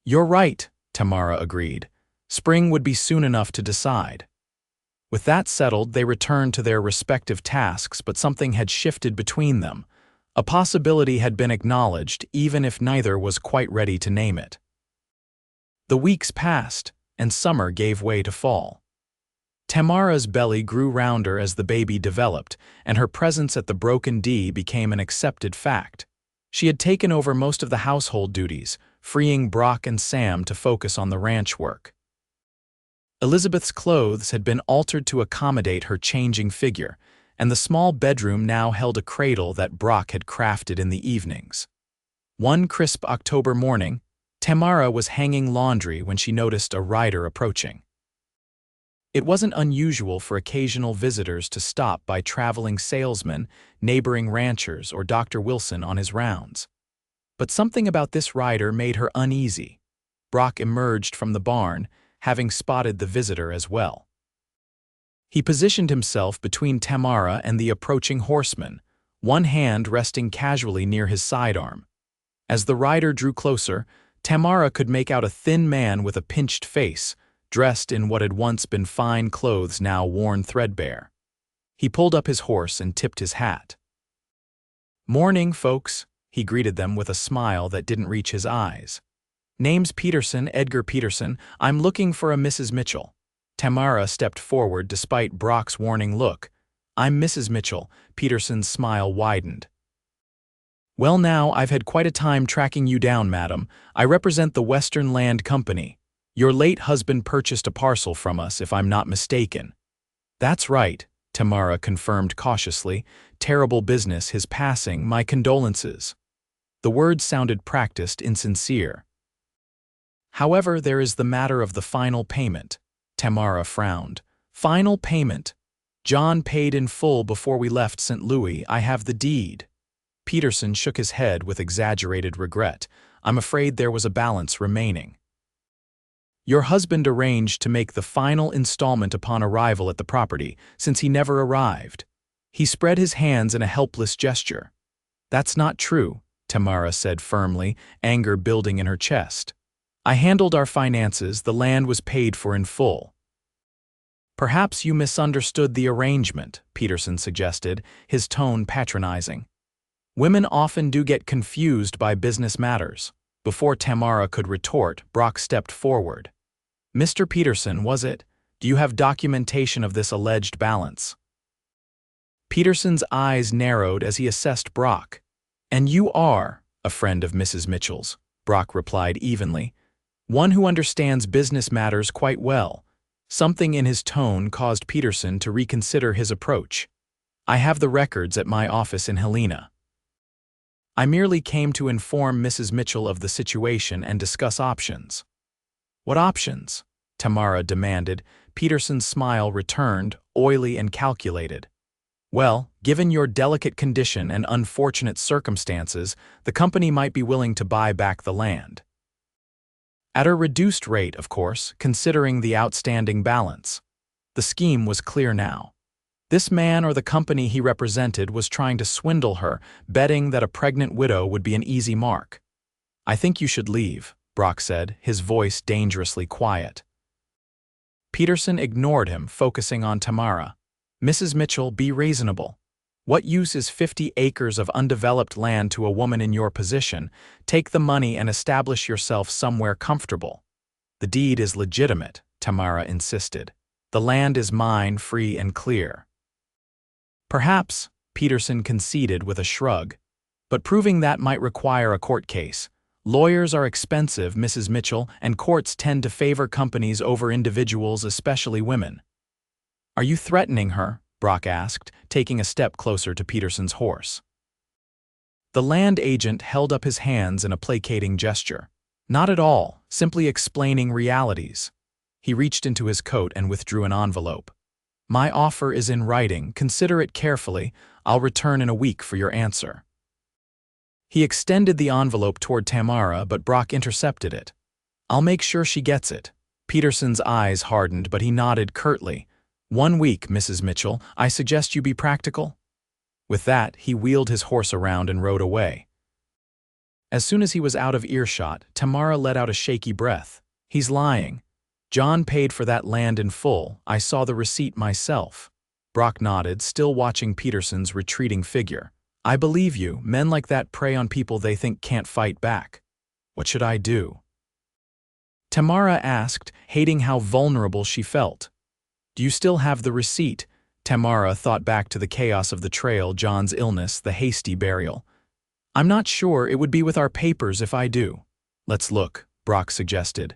"You're right," Tamara agreed. "Spring would be soon enough to decide." With that settled, they returned to their respective tasks, but something had shifted between them. A possibility had been acknowledged, even if neither was quite ready to name it. The weeks passed, and summer gave way to fall. Tamara's belly grew rounder as the baby developed, and her presence at the Broken D became an accepted fact. She had taken over most of the household duties, freeing Brock and Sam to focus on the ranch work. Elizabeth's clothes had been altered to accommodate her changing figure, and the small bedroom now held a cradle that Brock had crafted in the evenings. One crisp October morning, Tamara was hanging laundry when she noticed a rider approaching. It wasn't unusual for occasional visitors to stop by traveling salesmen, neighboring ranchers, or Dr. Wilson on his rounds. But something about this rider made her uneasy. Brock emerged from the barn, having spotted the visitor as well. He positioned himself between Tamara and the approaching horseman, one hand resting casually near his sidearm. As the rider drew closer, Tamara could make out a thin man with a pinched face, dressed in what had once been fine clothes now worn threadbare. He pulled up his horse and tipped his hat. "Morning, folks," he greeted them with a smile that didn't reach his eyes. "Name's Peterson, Edgar Peterson. I'm looking for a Mrs. Mitchell." Tamara stepped forward despite Brock's warning look. "I'm Mrs. Mitchell." Peterson's smile widened. "Well now, I've had quite a time tracking you down, madam. I represent the Western Land Company. Your late husband purchased a parcel from us, if I'm not mistaken." "That's right," Tamara confirmed cautiously. "Terrible business, his passing. My condolences." The words sounded practiced, insincere. "However, there is the matter of the final payment." Tamara frowned. "Final payment? John paid in full before we left St. Louis. I have the deed." Peterson shook his head with exaggerated regret. "I'm afraid there was a balance remaining." "Your husband arranged to make the final installment upon arrival at the property, since he never arrived." He spread his hands in a helpless gesture. "That's not true," Tamara said firmly, anger building in her chest. "I handled our finances. The land was paid for in full." "Perhaps you misunderstood the arrangement," Peterson suggested, his tone patronizing. "Women often do get confused by business matters." Before Tamara could retort, Brock stepped forward. "Mr. Peterson, was it? Do you have documentation of this alleged balance?" Peterson's eyes narrowed as he assessed Brock. "And you are a friend of Mrs. Mitchell's," Brock replied evenly. "One who understands business matters quite well." Something in his tone caused Peterson to reconsider his approach. "I have the records at my office in Helena. I merely came to inform Mrs. Mitchell of the situation and discuss options." "What options?" Tamara demanded. Peterson's smile returned, oily and calculated. "Well, given your delicate condition and unfortunate circumstances, the company might be willing to buy back the land. At a reduced rate, of course, considering the outstanding balance." The scheme was clear now. This man or the company he represented was trying to swindle her, betting that a pregnant widow would be an easy mark. "I think you should leave," Brock said, his voice dangerously quiet. Peterson ignored him, focusing on Tamara. "Mrs. Mitchell, be reasonable. What use is 50 acres of undeveloped land to a woman in your position? Take the money and establish yourself somewhere comfortable." "The deed is legitimate," Tamara insisted. "The land is mine, free and clear." "Perhaps," Peterson conceded with a shrug. "But proving that might require a court case. Lawyers are expensive, Mrs. Mitchell, and courts tend to favor companies over individuals, especially women." "Are you threatening her?" Brock asked, taking a step closer to Peterson's horse. The land agent held up his hands in a placating gesture. "Not at all, simply explaining realities." He reached into his coat and withdrew an envelope. "My offer is in writing. Consider it carefully. I'll return in a week for your answer." He extended the envelope toward Tamara, but Brock intercepted it. "I'll make sure she gets it." Peterson's eyes hardened, but he nodded curtly. "1 week, Mrs. Mitchell. I suggest you be practical." With that, he wheeled his horse around and rode away. As soon as he was out of earshot, Tamara let out a shaky breath. "He's lying. John paid for that land in full. I saw the receipt myself." Brock nodded, still watching Peterson's retreating figure. "I believe you. Men like that prey on people they think can't fight back." "What should I do?" Tamara asked, hating how vulnerable she felt. "Do you still have the receipt?" Tamara thought back to the chaos of the trail, John's illness, the hasty burial. "I'm not sure. It would be with our papers if I do." Let's look, Brock suggested.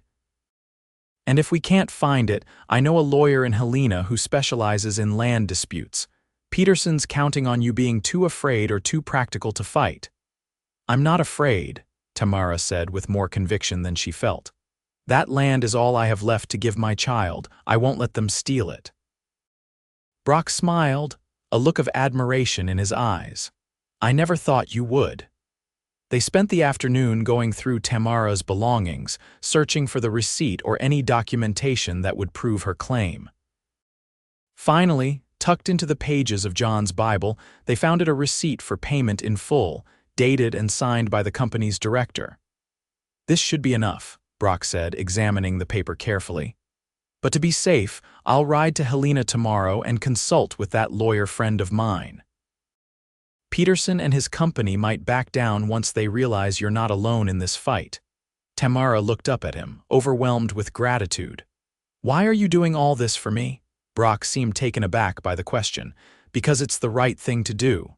And if we can't find it, I know a lawyer in Helena who specializes in land disputes. Peterson's counting on you being too afraid or too practical to fight. I'm not afraid, Tamara said with more conviction than she felt. That land is all I have left to give my child. I won't let them steal it. Brock smiled, a look of admiration in his eyes. I never thought you would. They spent the afternoon going through Tamara's belongings, searching for the receipt or any documentation that would prove her claim. Finally, tucked into the pages of John's Bible, they found a receipt for payment in full, dated and signed by the company's director. This should be enough, Brock said, examining the paper carefully. But to be safe, I'll ride to Helena tomorrow and consult with that lawyer friend of mine. Peterson and his company might back down once they realize you're not alone in this fight. Tamara looked up at him, overwhelmed with gratitude. Why are you doing all this for me? Brock seemed taken aback by the question. Because it's the right thing to do.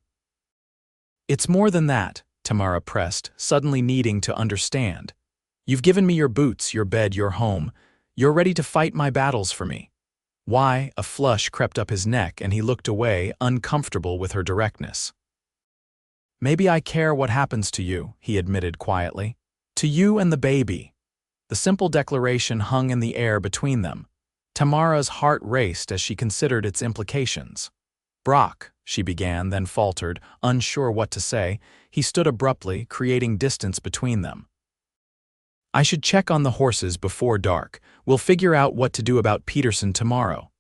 It's more than that, Tamara pressed, suddenly needing to understand. You've given me your boots, your bed, your home. You're ready to fight my battles for me. Why? A flush crept up his neck and he looked away, uncomfortable with her directness. Maybe I care what happens to you, he admitted quietly. To you and the baby. The simple declaration hung in the air between them. Tamara's heart raced as she considered its implications. Brock, she began, then faltered, unsure what to say. He stood abruptly, creating distance between them. I should check on the horses before dark. We'll figure out what to do about Peterson tomorrow.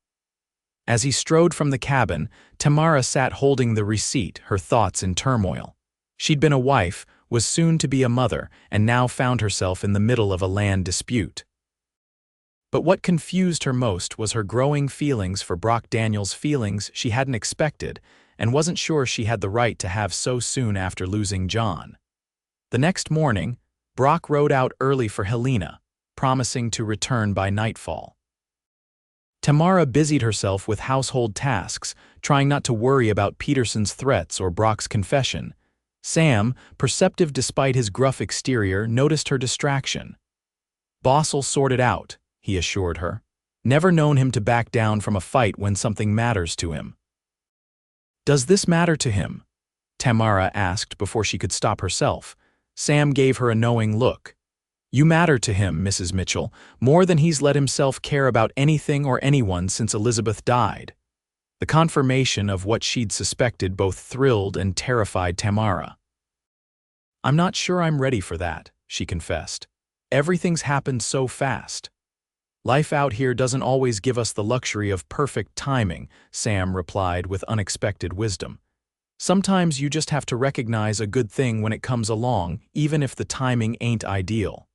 As he strode from the cabin, Tamara sat holding the receipt, her thoughts in turmoil. She'd been a wife, was soon to be a mother, and now found herself in the middle of a land dispute. But what confused her most was her growing feelings for Brock Daniels, feelings she hadn't expected and wasn't sure she had the right to have so soon after losing John. The next morning, Brock rode out early for Helena, promising to return by nightfall. Tamara busied herself with household tasks, trying not to worry about Peterson's threats or Brock's confession. Sam, perceptive despite his gruff exterior, noticed her distraction. Boss'll sort it out, he assured her. Never known him to back down from a fight when something matters to him. Does this matter to him? Tamara asked before she could stop herself. Sam gave her a knowing look. You matter to him, Mrs. Mitchell, more than he's let himself care about anything or anyone since Elizabeth died. The confirmation of what she'd suspected both thrilled and terrified Tamara. I'm not sure I'm ready for that, she confessed. Everything's happened so fast. Life out here doesn't always give us the luxury of perfect timing, Sam replied with unexpected wisdom. Sometimes you just have to recognize a good thing when it comes along, even if the timing ain't ideal.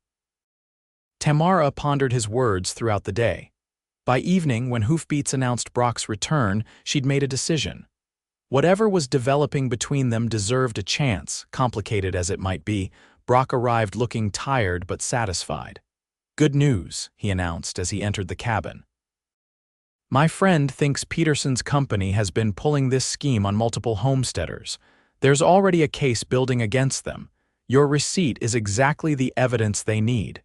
Tamara pondered his words throughout the day. By evening, when Hoofbeats announced Brock's return, she'd made a decision. Whatever was developing between them deserved a chance, complicated as it might be. Brock arrived looking tired but satisfied. Good news, he announced as he entered the cabin. My friend thinks Peterson's company has been pulling this scheme on multiple homesteaders. There's already a case building against them. Your receipt is exactly the evidence they need.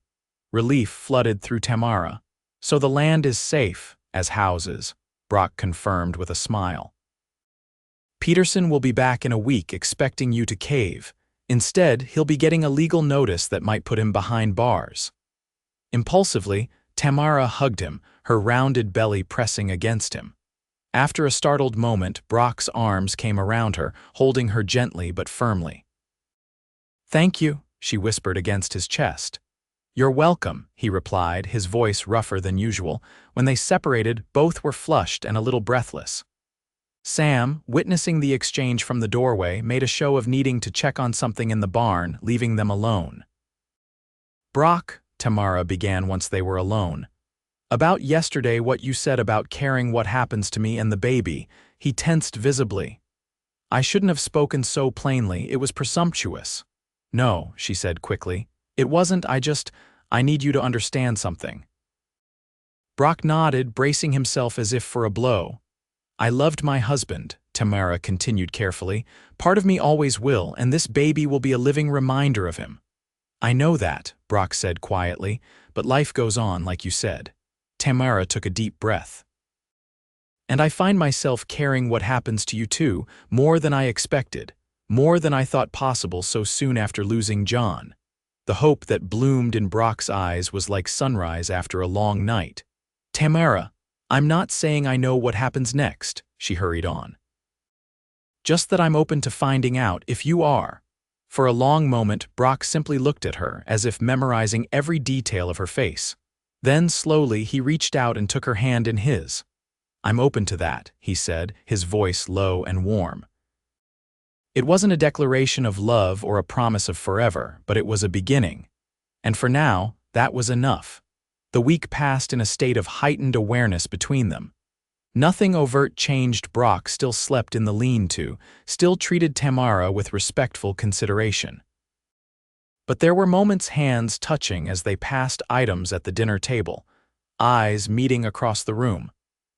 Relief flooded through Tamara. So the land is safe, as houses, Brock confirmed with a smile. Peterson will be back in a week expecting you to cave. Instead, he'll be getting a legal notice that might put him behind bars. Impulsively, Tamara hugged him, her rounded belly pressing against him. After a startled moment, Brock's arms came around her, holding her gently but firmly. Thank you, she whispered against his chest. You're welcome, he replied, his voice rougher than usual. When they separated, both were flushed and a little breathless. Sam, witnessing the exchange from the doorway, made a show of needing to check on something in the barn, leaving them alone. Brock, Tamara began once they were alone. About yesterday, what you said about caring what happens to me and the baby, he tensed visibly. I shouldn't have spoken so plainly, it was presumptuous. No, she said quickly. It wasn't, I need you to understand something. Brock nodded, bracing himself as if for a blow. I loved my husband, Tamara continued carefully. Part of me always will, and this baby will be a living reminder of him. I know that, Brock said quietly, but life goes on like you said. Tamara took a deep breath. And I find myself caring what happens to you too, more than I expected, more than I thought possible so soon after losing John. The hope that bloomed in Brock's eyes was like sunrise after a long night. Tamara, I'm not saying I know what happens next, she hurried on. Just that I'm open to finding out if you are. For a long moment, Brock simply looked at her, as if memorizing every detail of her face. Then, slowly, he reached out and took her hand in his. I'm open to that, he said, his voice low and warm. It wasn't a declaration of love or a promise of forever, but it was a beginning. And for now, that was enough. The week passed in a state of heightened awareness between them. Nothing overt changed. Brock still slept in the lean-to, still treated Tamara with respectful consideration. But there were moments hands touching as they passed items at the dinner table, eyes meeting across the room,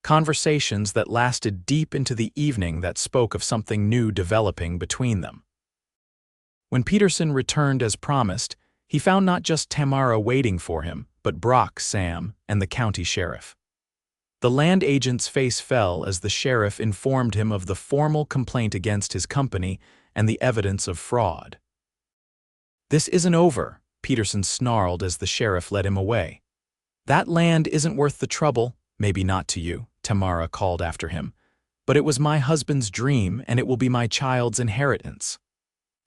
conversations that lasted deep into the evening that spoke of something new developing between them. When Peterson returned as promised, he found not just Tamara waiting for him, but Brock, Sam, and the county sheriff. The land agent's face fell as the sheriff informed him of the formal complaint against his company and the evidence of fraud. This isn't over, Peterson snarled as the sheriff led him away. That land isn't worth the trouble, maybe not to you, Tamara called after him, but it was my husband's dream and it will be my child's inheritance.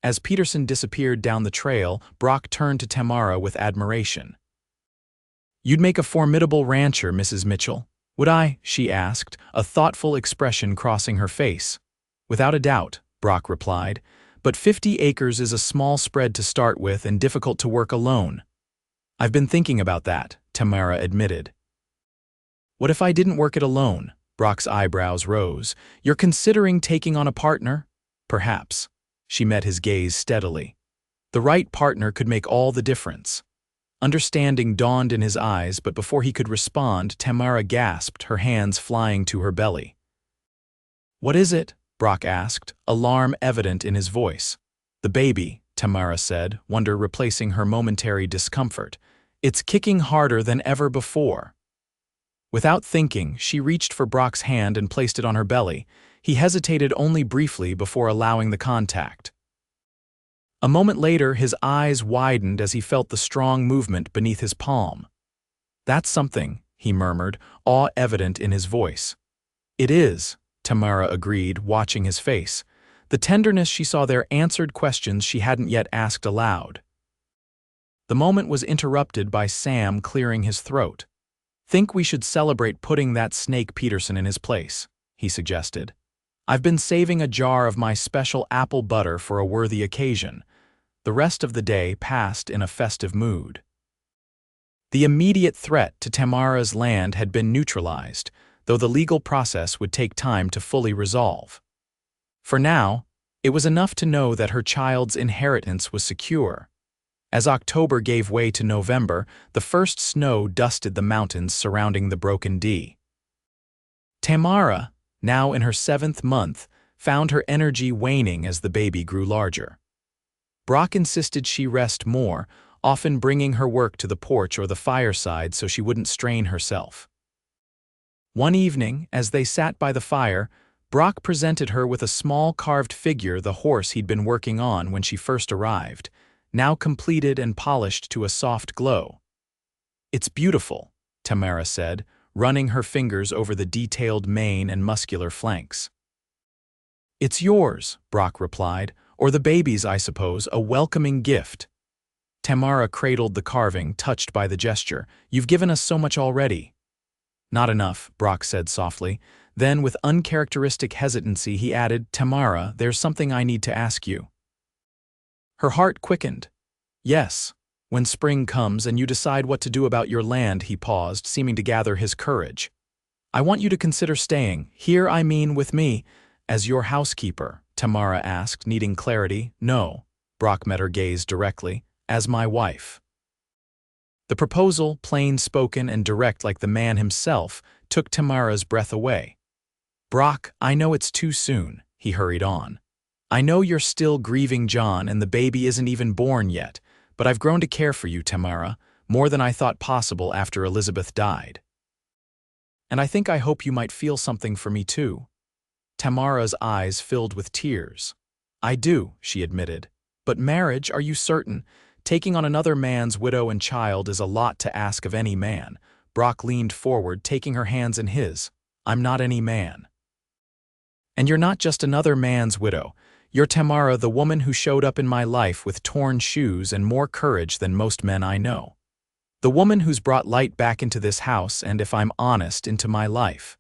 As Peterson disappeared down the trail, Brock turned to Tamara with admiration. You'd make a formidable rancher, Mrs. Mitchell. Would I? She asked, a thoughtful expression crossing her face. Without a doubt, Brock replied, but 50 acres is a small spread to start with and difficult to work alone. I've been thinking about that, Tamara admitted. What if I didn't work it alone? Brock's eyebrows rose. You're considering taking on a partner? Perhaps. She met his gaze steadily. The right partner could make all the difference. Understanding dawned in his eyes, but before he could respond, Tamara gasped, her hands flying to her belly. What is it? Brock asked, alarm evident in his voice. The baby, Tamara said, wonder replacing her momentary discomfort. It's kicking harder than ever before. Without thinking, she reached for Brock's hand and placed it on her belly. He hesitated only briefly before allowing the contact. A moment later, his eyes widened as he felt the strong movement beneath his palm. That's something, he murmured, awe evident in his voice. It is, Tamara agreed, watching his face. The tenderness she saw there answered questions she hadn't yet asked aloud. The moment was interrupted by Sam clearing his throat. Think we should celebrate putting that snake Peterson in his place, he suggested. I've been saving a jar of my special apple butter for a worthy occasion. The rest of the day passed in a festive mood. The immediate threat to Tamara's land had been neutralized, though the legal process would take time to fully resolve. For now, it was enough to know that her child's inheritance was secure. As October gave way to November, the first snow dusted the mountains surrounding the Broken D. Tamara, now in her 7th month, found her energy waning as the baby grew larger. Brock insisted she rest more, often bringing her work to the porch or the fireside so she wouldn't strain herself. One evening, as they sat by the fire, Brock presented her with a small carved figure, the horse he'd been working on when she first arrived, now completed and polished to a soft glow. It's beautiful, Tamara said, running her fingers over the detailed mane and muscular flanks. It's yours, Brock replied, or the baby's, I suppose, a welcoming gift. Tamara cradled the carving, touched by the gesture. You've given us so much already. Not enough, Brock said softly. Then, with uncharacteristic hesitancy, he added, Tamara, there's something I need to ask you. Her heart quickened. Yes. When spring comes and you decide what to do about your land, he paused, seeming to gather his courage. I want you to consider staying, here I mean with me, as your housekeeper, Tamara asked, needing clarity. No, Brock met her gaze directly, as my wife. The proposal, plain-spoken and direct like the man himself, took Tamara's breath away. Brock, I know it's too soon, he hurried on. I know you're still grieving John and the baby isn't even born yet, But I've grown to care for you, Tamara, more than I thought possible after Elizabeth died. And I think I hope you might feel something for me too." Tamara's eyes filled with tears. "I do," she admitted. "But marriage, are you certain? Taking on another man's widow and child is a lot to ask of any man." Brock leaned forward, taking her hands in his. "I'm not any man. And you're not just another man's widow. You're Tamara, the woman who showed up in my life with torn shoes and more courage than most men I know. The woman who's brought light back into this house and, if I'm honest, into my life."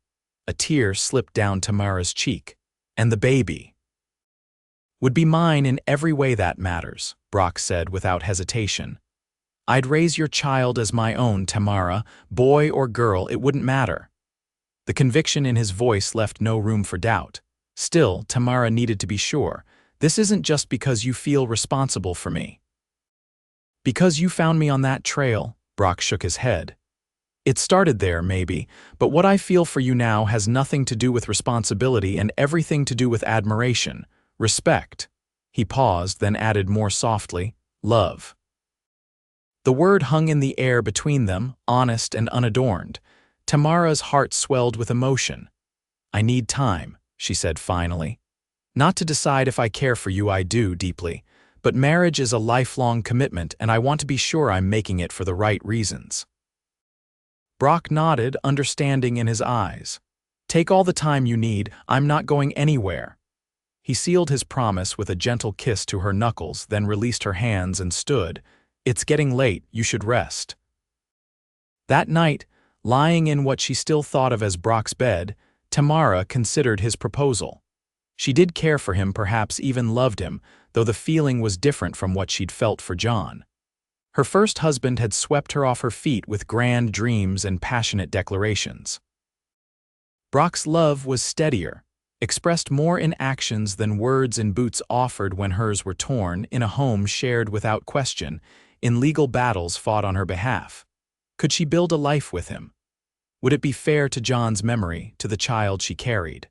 A tear slipped down Tamara's cheek. "And the baby would be mine in every way that matters," Brock said without hesitation. "I'd raise your child as my own, Tamara, boy or girl, it wouldn't matter." The conviction in his voice left no room for doubt. Still, Tamara needed to be sure. "This isn't just because you feel responsible for me. Because you found me on that trail." Brock shook his head. "It started there, maybe, but what I feel for you now has nothing to do with responsibility and everything to do with admiration, respect." He paused, then added more softly, "love." The word hung in the air between them, honest and unadorned. Tamara's heart swelled with emotion. "I need time," she said finally. "Not to decide if I care for you, I do deeply. But marriage is a lifelong commitment, and I want to be sure I'm making it for the right reasons." Brock nodded, understanding in his eyes. "Take all the time you need, I'm not going anywhere." He sealed his promise with a gentle kiss to her knuckles, then released her hands and stood. "It's getting late, you should rest." That night, lying in what she still thought of as Brock's bed, Tamara considered his proposal. She did care for him, perhaps even loved him, though the feeling was different from what she'd felt for John. Her first husband had swept her off her feet with grand dreams and passionate declarations. Brock's love was steadier, expressed more in actions than words and boots offered when hers were torn, in a home shared without question, in legal battles fought on her behalf. Could she build a life with him? Would it be fair to John's memory, to the child she carried?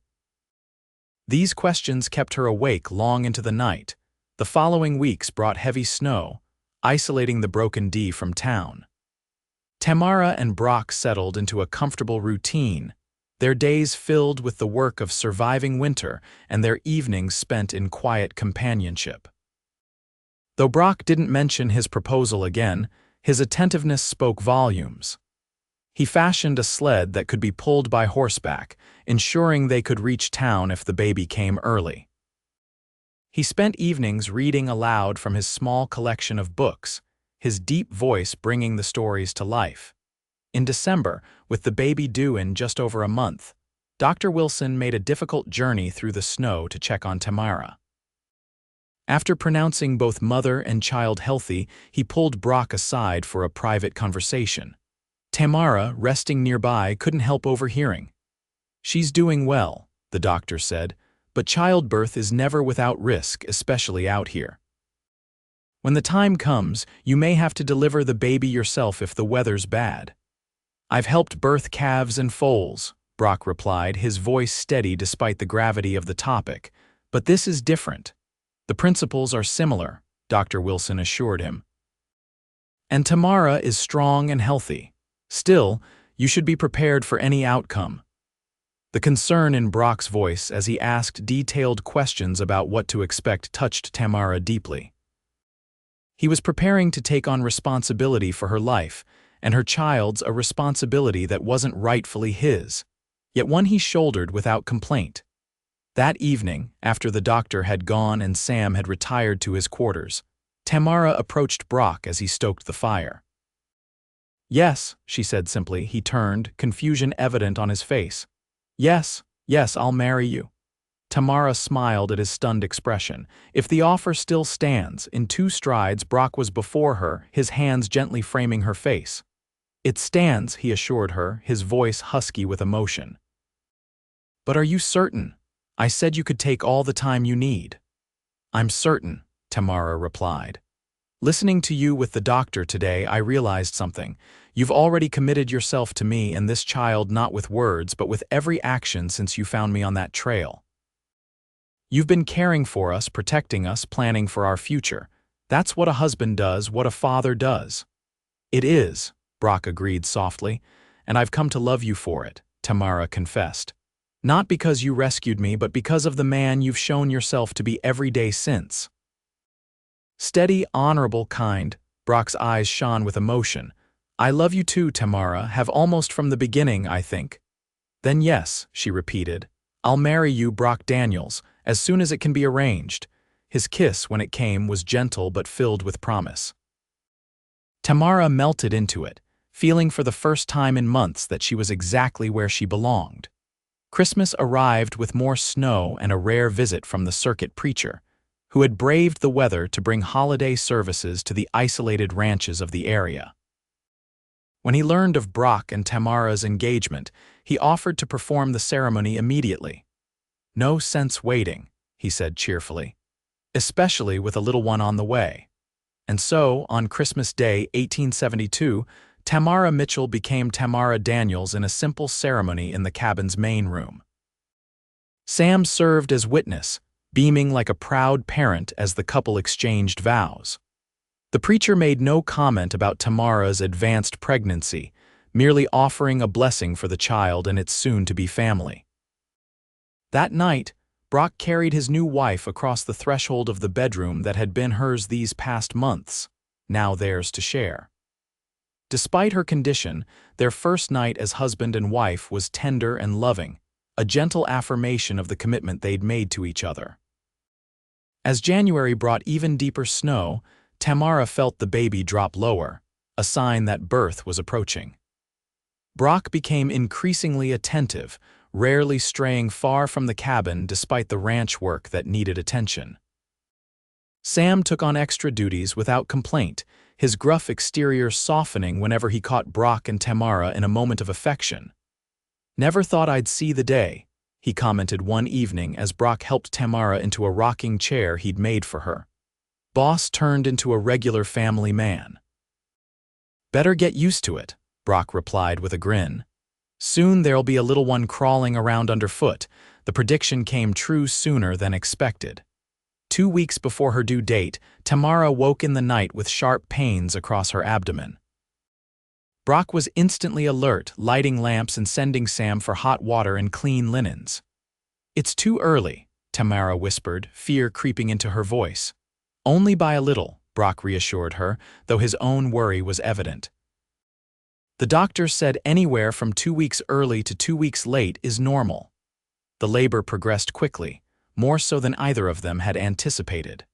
These questions kept her awake long into the night. The following weeks brought heavy snow, isolating the broken D from town. Tamara and Brock settled into a comfortable routine, their days filled with the work of surviving winter and their evenings spent in quiet companionship. Though Brock didn't mention his proposal again, his attentiveness spoke volumes. He fashioned a sled that could be pulled by horseback, ensuring they could reach town if the baby came early. He spent evenings reading aloud from his small collection of books, his deep voice bringing the stories to life. In December, with the baby due in just over a month, Dr. Wilson made a difficult journey through the snow to check on Tamara. After pronouncing both mother and child healthy, he pulled Brock aside for a private conversation. Tamara, resting nearby, couldn't help overhearing. "She's doing well," the doctor said, "but childbirth is never without risk, especially out here. When the time comes, you may have to deliver the baby yourself if the weather's bad." "I've helped birth calves and foals," Brock replied, his voice steady despite the gravity of the topic. "But this is different. The principles are similar," Dr. Wilson assured him. "And Tamara is strong and healthy. Still, you should be prepared for any outcome." The concern in Brock's voice as he asked detailed questions about what to expect touched Tamara deeply. He was preparing to take on responsibility for her life, and her child's a responsibility that wasn't rightfully his, yet one he shouldered without complaint. That evening, after the doctor had gone and Sam had retired to his quarters, Tamara approached Brock as he stoked the fire. "Yes," she said simply. He turned, confusion evident on his face. Yes, I'll marry you." Tamara smiled at his stunned expression. "If the offer still stands." In 2 strides, Brock was before her, his hands gently framing her face. "It stands," he assured her, his voice husky with emotion. "But are you certain? I said you could take all the time you need." "I'm certain," Tamara replied. "Listening to you with the doctor today, I realized something. You've already committed yourself to me and this child, not with words, but with every action since you found me on that trail. You've been caring for us, protecting us, planning for our future. That's what a husband does, what a father does. It is, Brock agreed softly, and I've come to love you for it, Tamara confessed. Not because you rescued me, but because of the man you've shown yourself to be every day since. Steady, honorable, kind, Brock's eyes shone with emotion. I love you too, Tamara, have almost from the beginning, I think. Then yes, she repeated. I'll marry you, Brock Daniels, as soon as it can be arranged. His kiss, when it came, was gentle but filled with promise. Tamara melted into it, feeling for the first time in months that she was exactly where she belonged. Christmas arrived with more snow and a rare visit from the circuit preacher, who had braved the weather to bring holiday services to the isolated ranches of the area. When he learned of Brock and Tamara's engagement, he offered to perform the ceremony immediately. No sense waiting, he said cheerfully, especially with a little one on the way. And so, on Christmas Day 1872, Tamara Mitchell became Tamara Daniels in a simple ceremony in the cabin's main room. Sam served as witness, beaming like a proud parent as the couple exchanged vows. The preacher made no comment about Tamara's advanced pregnancy, merely offering a blessing for the child and its soon-to-be family. That night, Brock carried his new wife across the threshold of the bedroom that had been hers these past months, now theirs to share. Despite her condition, their first night as husband and wife was tender and loving, a gentle affirmation of the commitment they'd made to each other. As January brought even deeper snow, Tamara felt the baby drop lower, a sign that birth was approaching. Brock became increasingly attentive, rarely straying far from the cabin despite the ranch work that needed attention. Sam took on extra duties without complaint, his gruff exterior softening whenever he caught Brock and Tamara in a moment of affection. Never thought I'd see the day, he commented one evening as Brock helped Tamara into a rocking chair he'd made for her. Boss turned into a regular family man. Better get used to it, Brock replied with a grin. Soon there'll be a little one crawling around underfoot. The prediction came true sooner than expected. 2 weeks before her due date, Tamara woke in the night with sharp pains across her abdomen. Brock was instantly alert, lighting lamps and sending Sam for hot water and clean linens. It's too early, Tamara whispered, fear creeping into her voice. Only by a little, Brock reassured her, though his own worry was evident. The doctor said anywhere from 2 weeks early to 2 weeks late is normal. The labor progressed quickly, more so than either of them had anticipated.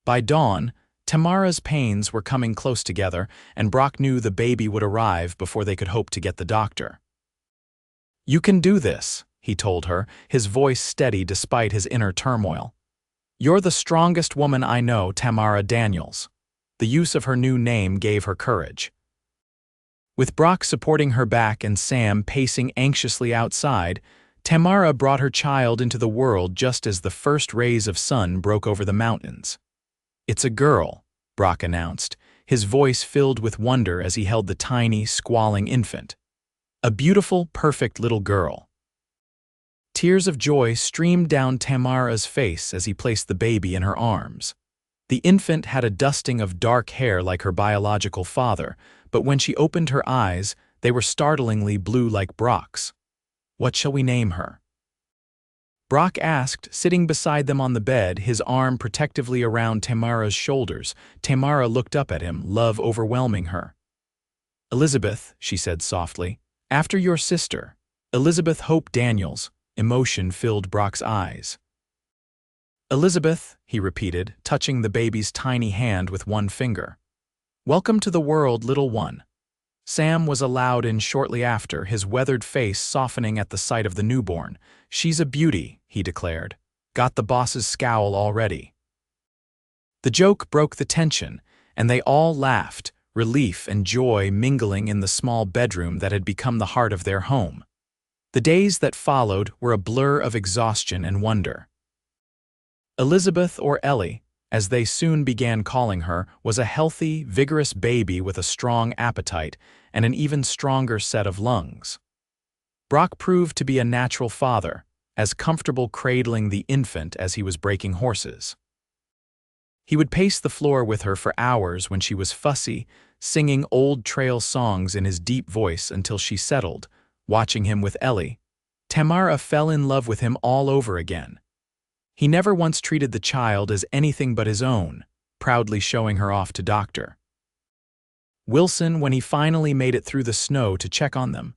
By dawn, Tamara's pains were coming close together, and Brock knew the baby would arrive before they could hope to get the doctor. You can do this, he told her, his voice steady despite his inner turmoil. You're the strongest woman I know, Tamara Daniels. The use of her new name gave her courage. With Brock supporting her back and Sam pacing anxiously outside, Tamara brought her child into the world just as the first rays of sun broke over the mountains. It's a girl, Brock announced, his voice filled with wonder as he held the tiny, squalling infant. A beautiful, perfect little girl. Tears of joy streamed down Tamara's face as he placed the baby in her arms. The infant had a dusting of dark hair like her biological father, but when she opened her eyes, they were startlingly blue like Brock's. What shall we name her? Brock asked, sitting beside them on the bed, his arm protectively around Tamara's shoulders. Tamara looked up at him, love overwhelming her. Elizabeth, she said softly, after your sister, Elizabeth Hope Daniels. Emotion filled Brock's eyes. Elizabeth, he repeated, touching the baby's tiny hand with one finger. Welcome to the world, little one. Sam was allowed in shortly after, his weathered face softening at the sight of the newborn. She's a beauty, he declared. Got the boss's scowl already. The joke broke the tension, and they all laughed, relief and joy mingling in the small bedroom that had become the heart of their home. The days that followed were a blur of exhaustion and wonder. Elizabeth, or Ellie, as they soon began calling her, was a healthy, vigorous baby with a strong appetite and an even stronger set of lungs. Brock proved to be a natural father, as comfortable cradling the infant as he was breaking horses. He would pace the floor with her for hours when she was fussy, singing old trail songs in his deep voice until she settled, watching him with Ellie. Tamara fell in love with him all over again. He never once treated the child as anything but his own, proudly showing her off to Dr. Wilson when he finally made it through the snow to check on them.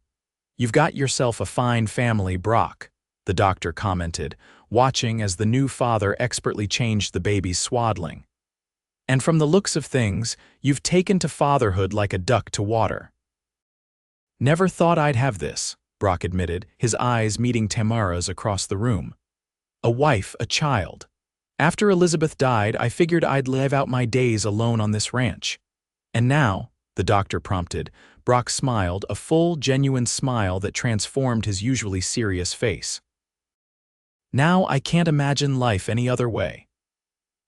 "You've got yourself a fine family, Brock," the doctor commented, watching as the new father expertly changed the baby's swaddling. "And from the looks of things, you've taken to fatherhood like a duck to water." "Never thought I'd have this," Brock admitted, his eyes meeting Tamara's across the room. "A wife, a child. After Elizabeth died, I figured I'd live out my days alone on this ranch. And now," the doctor prompted, Brock smiled, a full, genuine smile that transformed his usually serious face. "Now I can't imagine life any other way."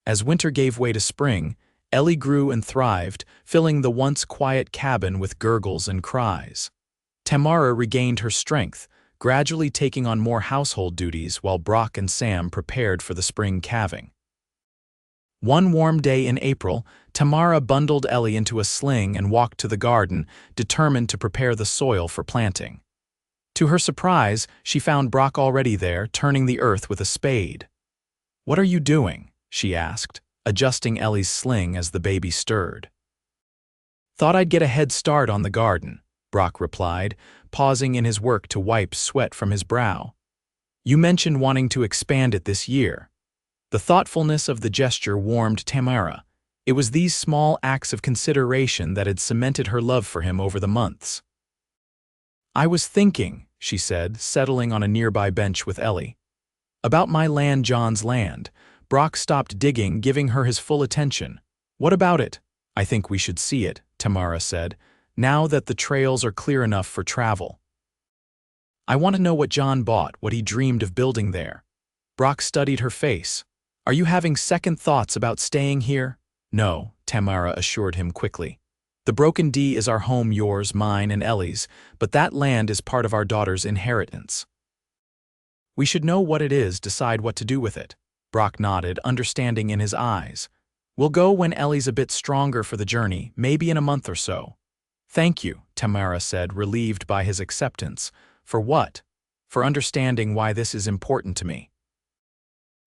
As winter gave way to spring, Ellie grew and thrived, filling the once quiet cabin with gurgles and cries. Tamara regained her strength, gradually taking on more household duties while Brock and Sam prepared for the spring calving. One warm day in April, Tamara bundled Ellie into a sling and walked to the garden, determined to prepare the soil for planting. To her surprise, she found Brock already there, turning the earth with a spade. "What are you doing?" she asked, adjusting Ellie's sling as the baby stirred. "Thought I'd get a head start on the garden," Brock replied, pausing in his work to wipe sweat from his brow. "You mentioned wanting to expand it this year." The thoughtfulness of the gesture warmed Tamara. It was these small acts of consideration that had cemented her love for him over the months. "I was thinking," she said, settling on a nearby bench with Ellie. "About my land, John's land." Brock stopped digging, giving her his full attention. "What about it?" "I think we should see it," Tamara said, "now that the trails are clear enough for travel. I want to know what John bought, what he dreamed of building there." Brock studied her face. "Are you having second thoughts about staying here?" "No," Tamara assured him quickly. "The Broken D is our home, yours, mine, and Ellie's, but that land is part of our daughter's inheritance. We should know what it is, decide what to do with it." Brock nodded, understanding in his eyes. "We'll go when Ellie's a bit stronger for the journey, maybe in a month or so." "Thank you," Tamara said, relieved by his acceptance. "For what?" "For understanding why this is important to me.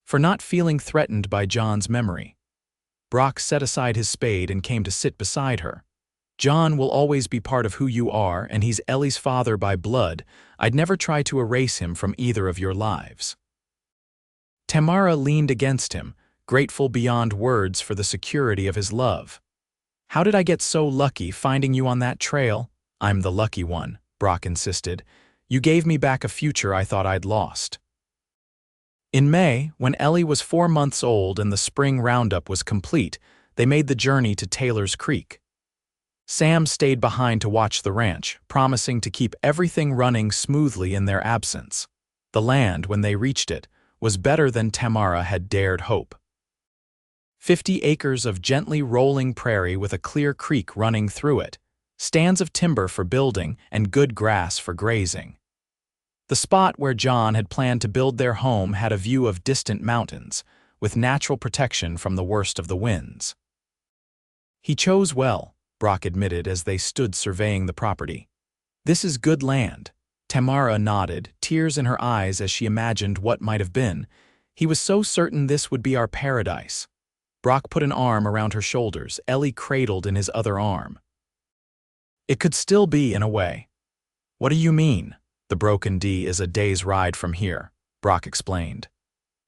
For not feeling threatened by John's memory." Brock set aside his spade and came to sit beside her. "John will always be part of who you are, and he's Ellie's father by blood. I'd never try to erase him from either of your lives." Tamara leaned against him, grateful beyond words for the security of his love. "How did I get so lucky finding you on that trail?" "I'm the lucky one," Brock insisted. "You gave me back a future I thought I'd lost." In May, when Ellie was 4 months old and the spring roundup was complete, they made the journey to Taylor's Creek. Sam stayed behind to watch the ranch, promising to keep everything running smoothly in their absence. The land, when they reached it, was better than Tamara had dared hope. 50 acres of gently rolling prairie with a clear creek running through it, stands of timber for building and good grass for grazing. The spot where John had planned to build their home had a view of distant mountains, with natural protection from the worst of the winds. "He chose well," Brock admitted as they stood surveying the property. "This is good land." Tamara nodded, tears in her eyes as she imagined what might have been. "He was so certain this would be our paradise." Brock put an arm around her shoulders, Ellie cradled in his other arm. "It could still be, in a way." "What do you mean?" "The Broken D is a day's ride from here," Brock explained.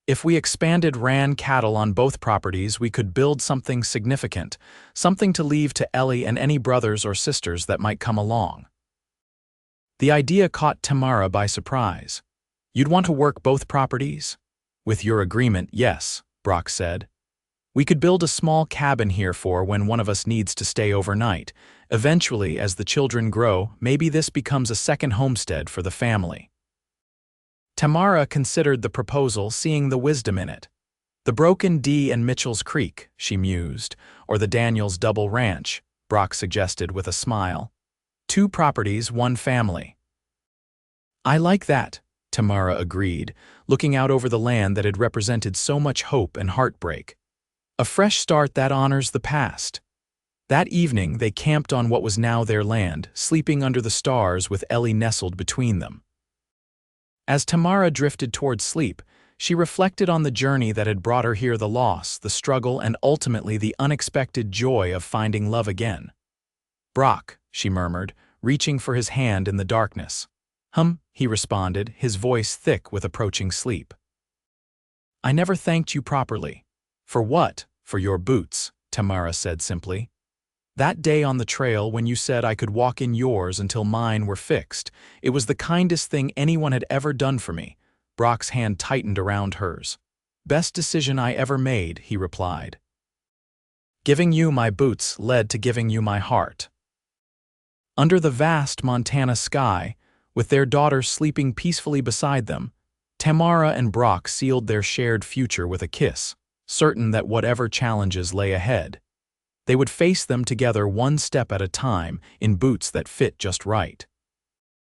"If we expanded ran cattle on both properties, we could build something significant, something to leave to Ellie and any brothers or sisters that might come along." The idea caught Tamara by surprise. "You'd want to work both properties?" "With your agreement, yes," Brock said. "We could build a small cabin here for when one of us needs to stay overnight. Eventually, as the children grow, maybe this becomes a second homestead for the family." Tamara considered the proposal, seeing the wisdom in it. "The Broken D and Mitchell's Creek," she mused, "or the Daniels Double Ranch," Brock suggested with a smile. 2 properties, 1 family." "I like that," Tamara agreed, looking out over the land that had represented so much hope and heartbreak. A fresh start that honors the past. That evening, they camped on what was now their land, sleeping under the stars with Ellie nestled between them. As Tamara drifted toward sleep, she reflected on the journey that had brought her here, the loss, the struggle, and ultimately the unexpected joy of finding love again. "Brock," she murmured, reaching for his hand in the darkness. He responded, his voice thick with approaching sleep. "I never thanked you properly." "For what?" "For your boots," Tamara said simply. "That day on the trail when you said I could walk in yours until mine were fixed, it was the kindest thing anyone had ever done for me." Brock's hand tightened around hers. "Best decision I ever made," he replied. "Giving you my boots led to giving you my heart." Under the vast Montana sky, with their daughter sleeping peacefully beside them, Tamara and Brock sealed their shared future with a kiss, certain that whatever challenges lay ahead, they would face them together one step at a time in boots that fit just right.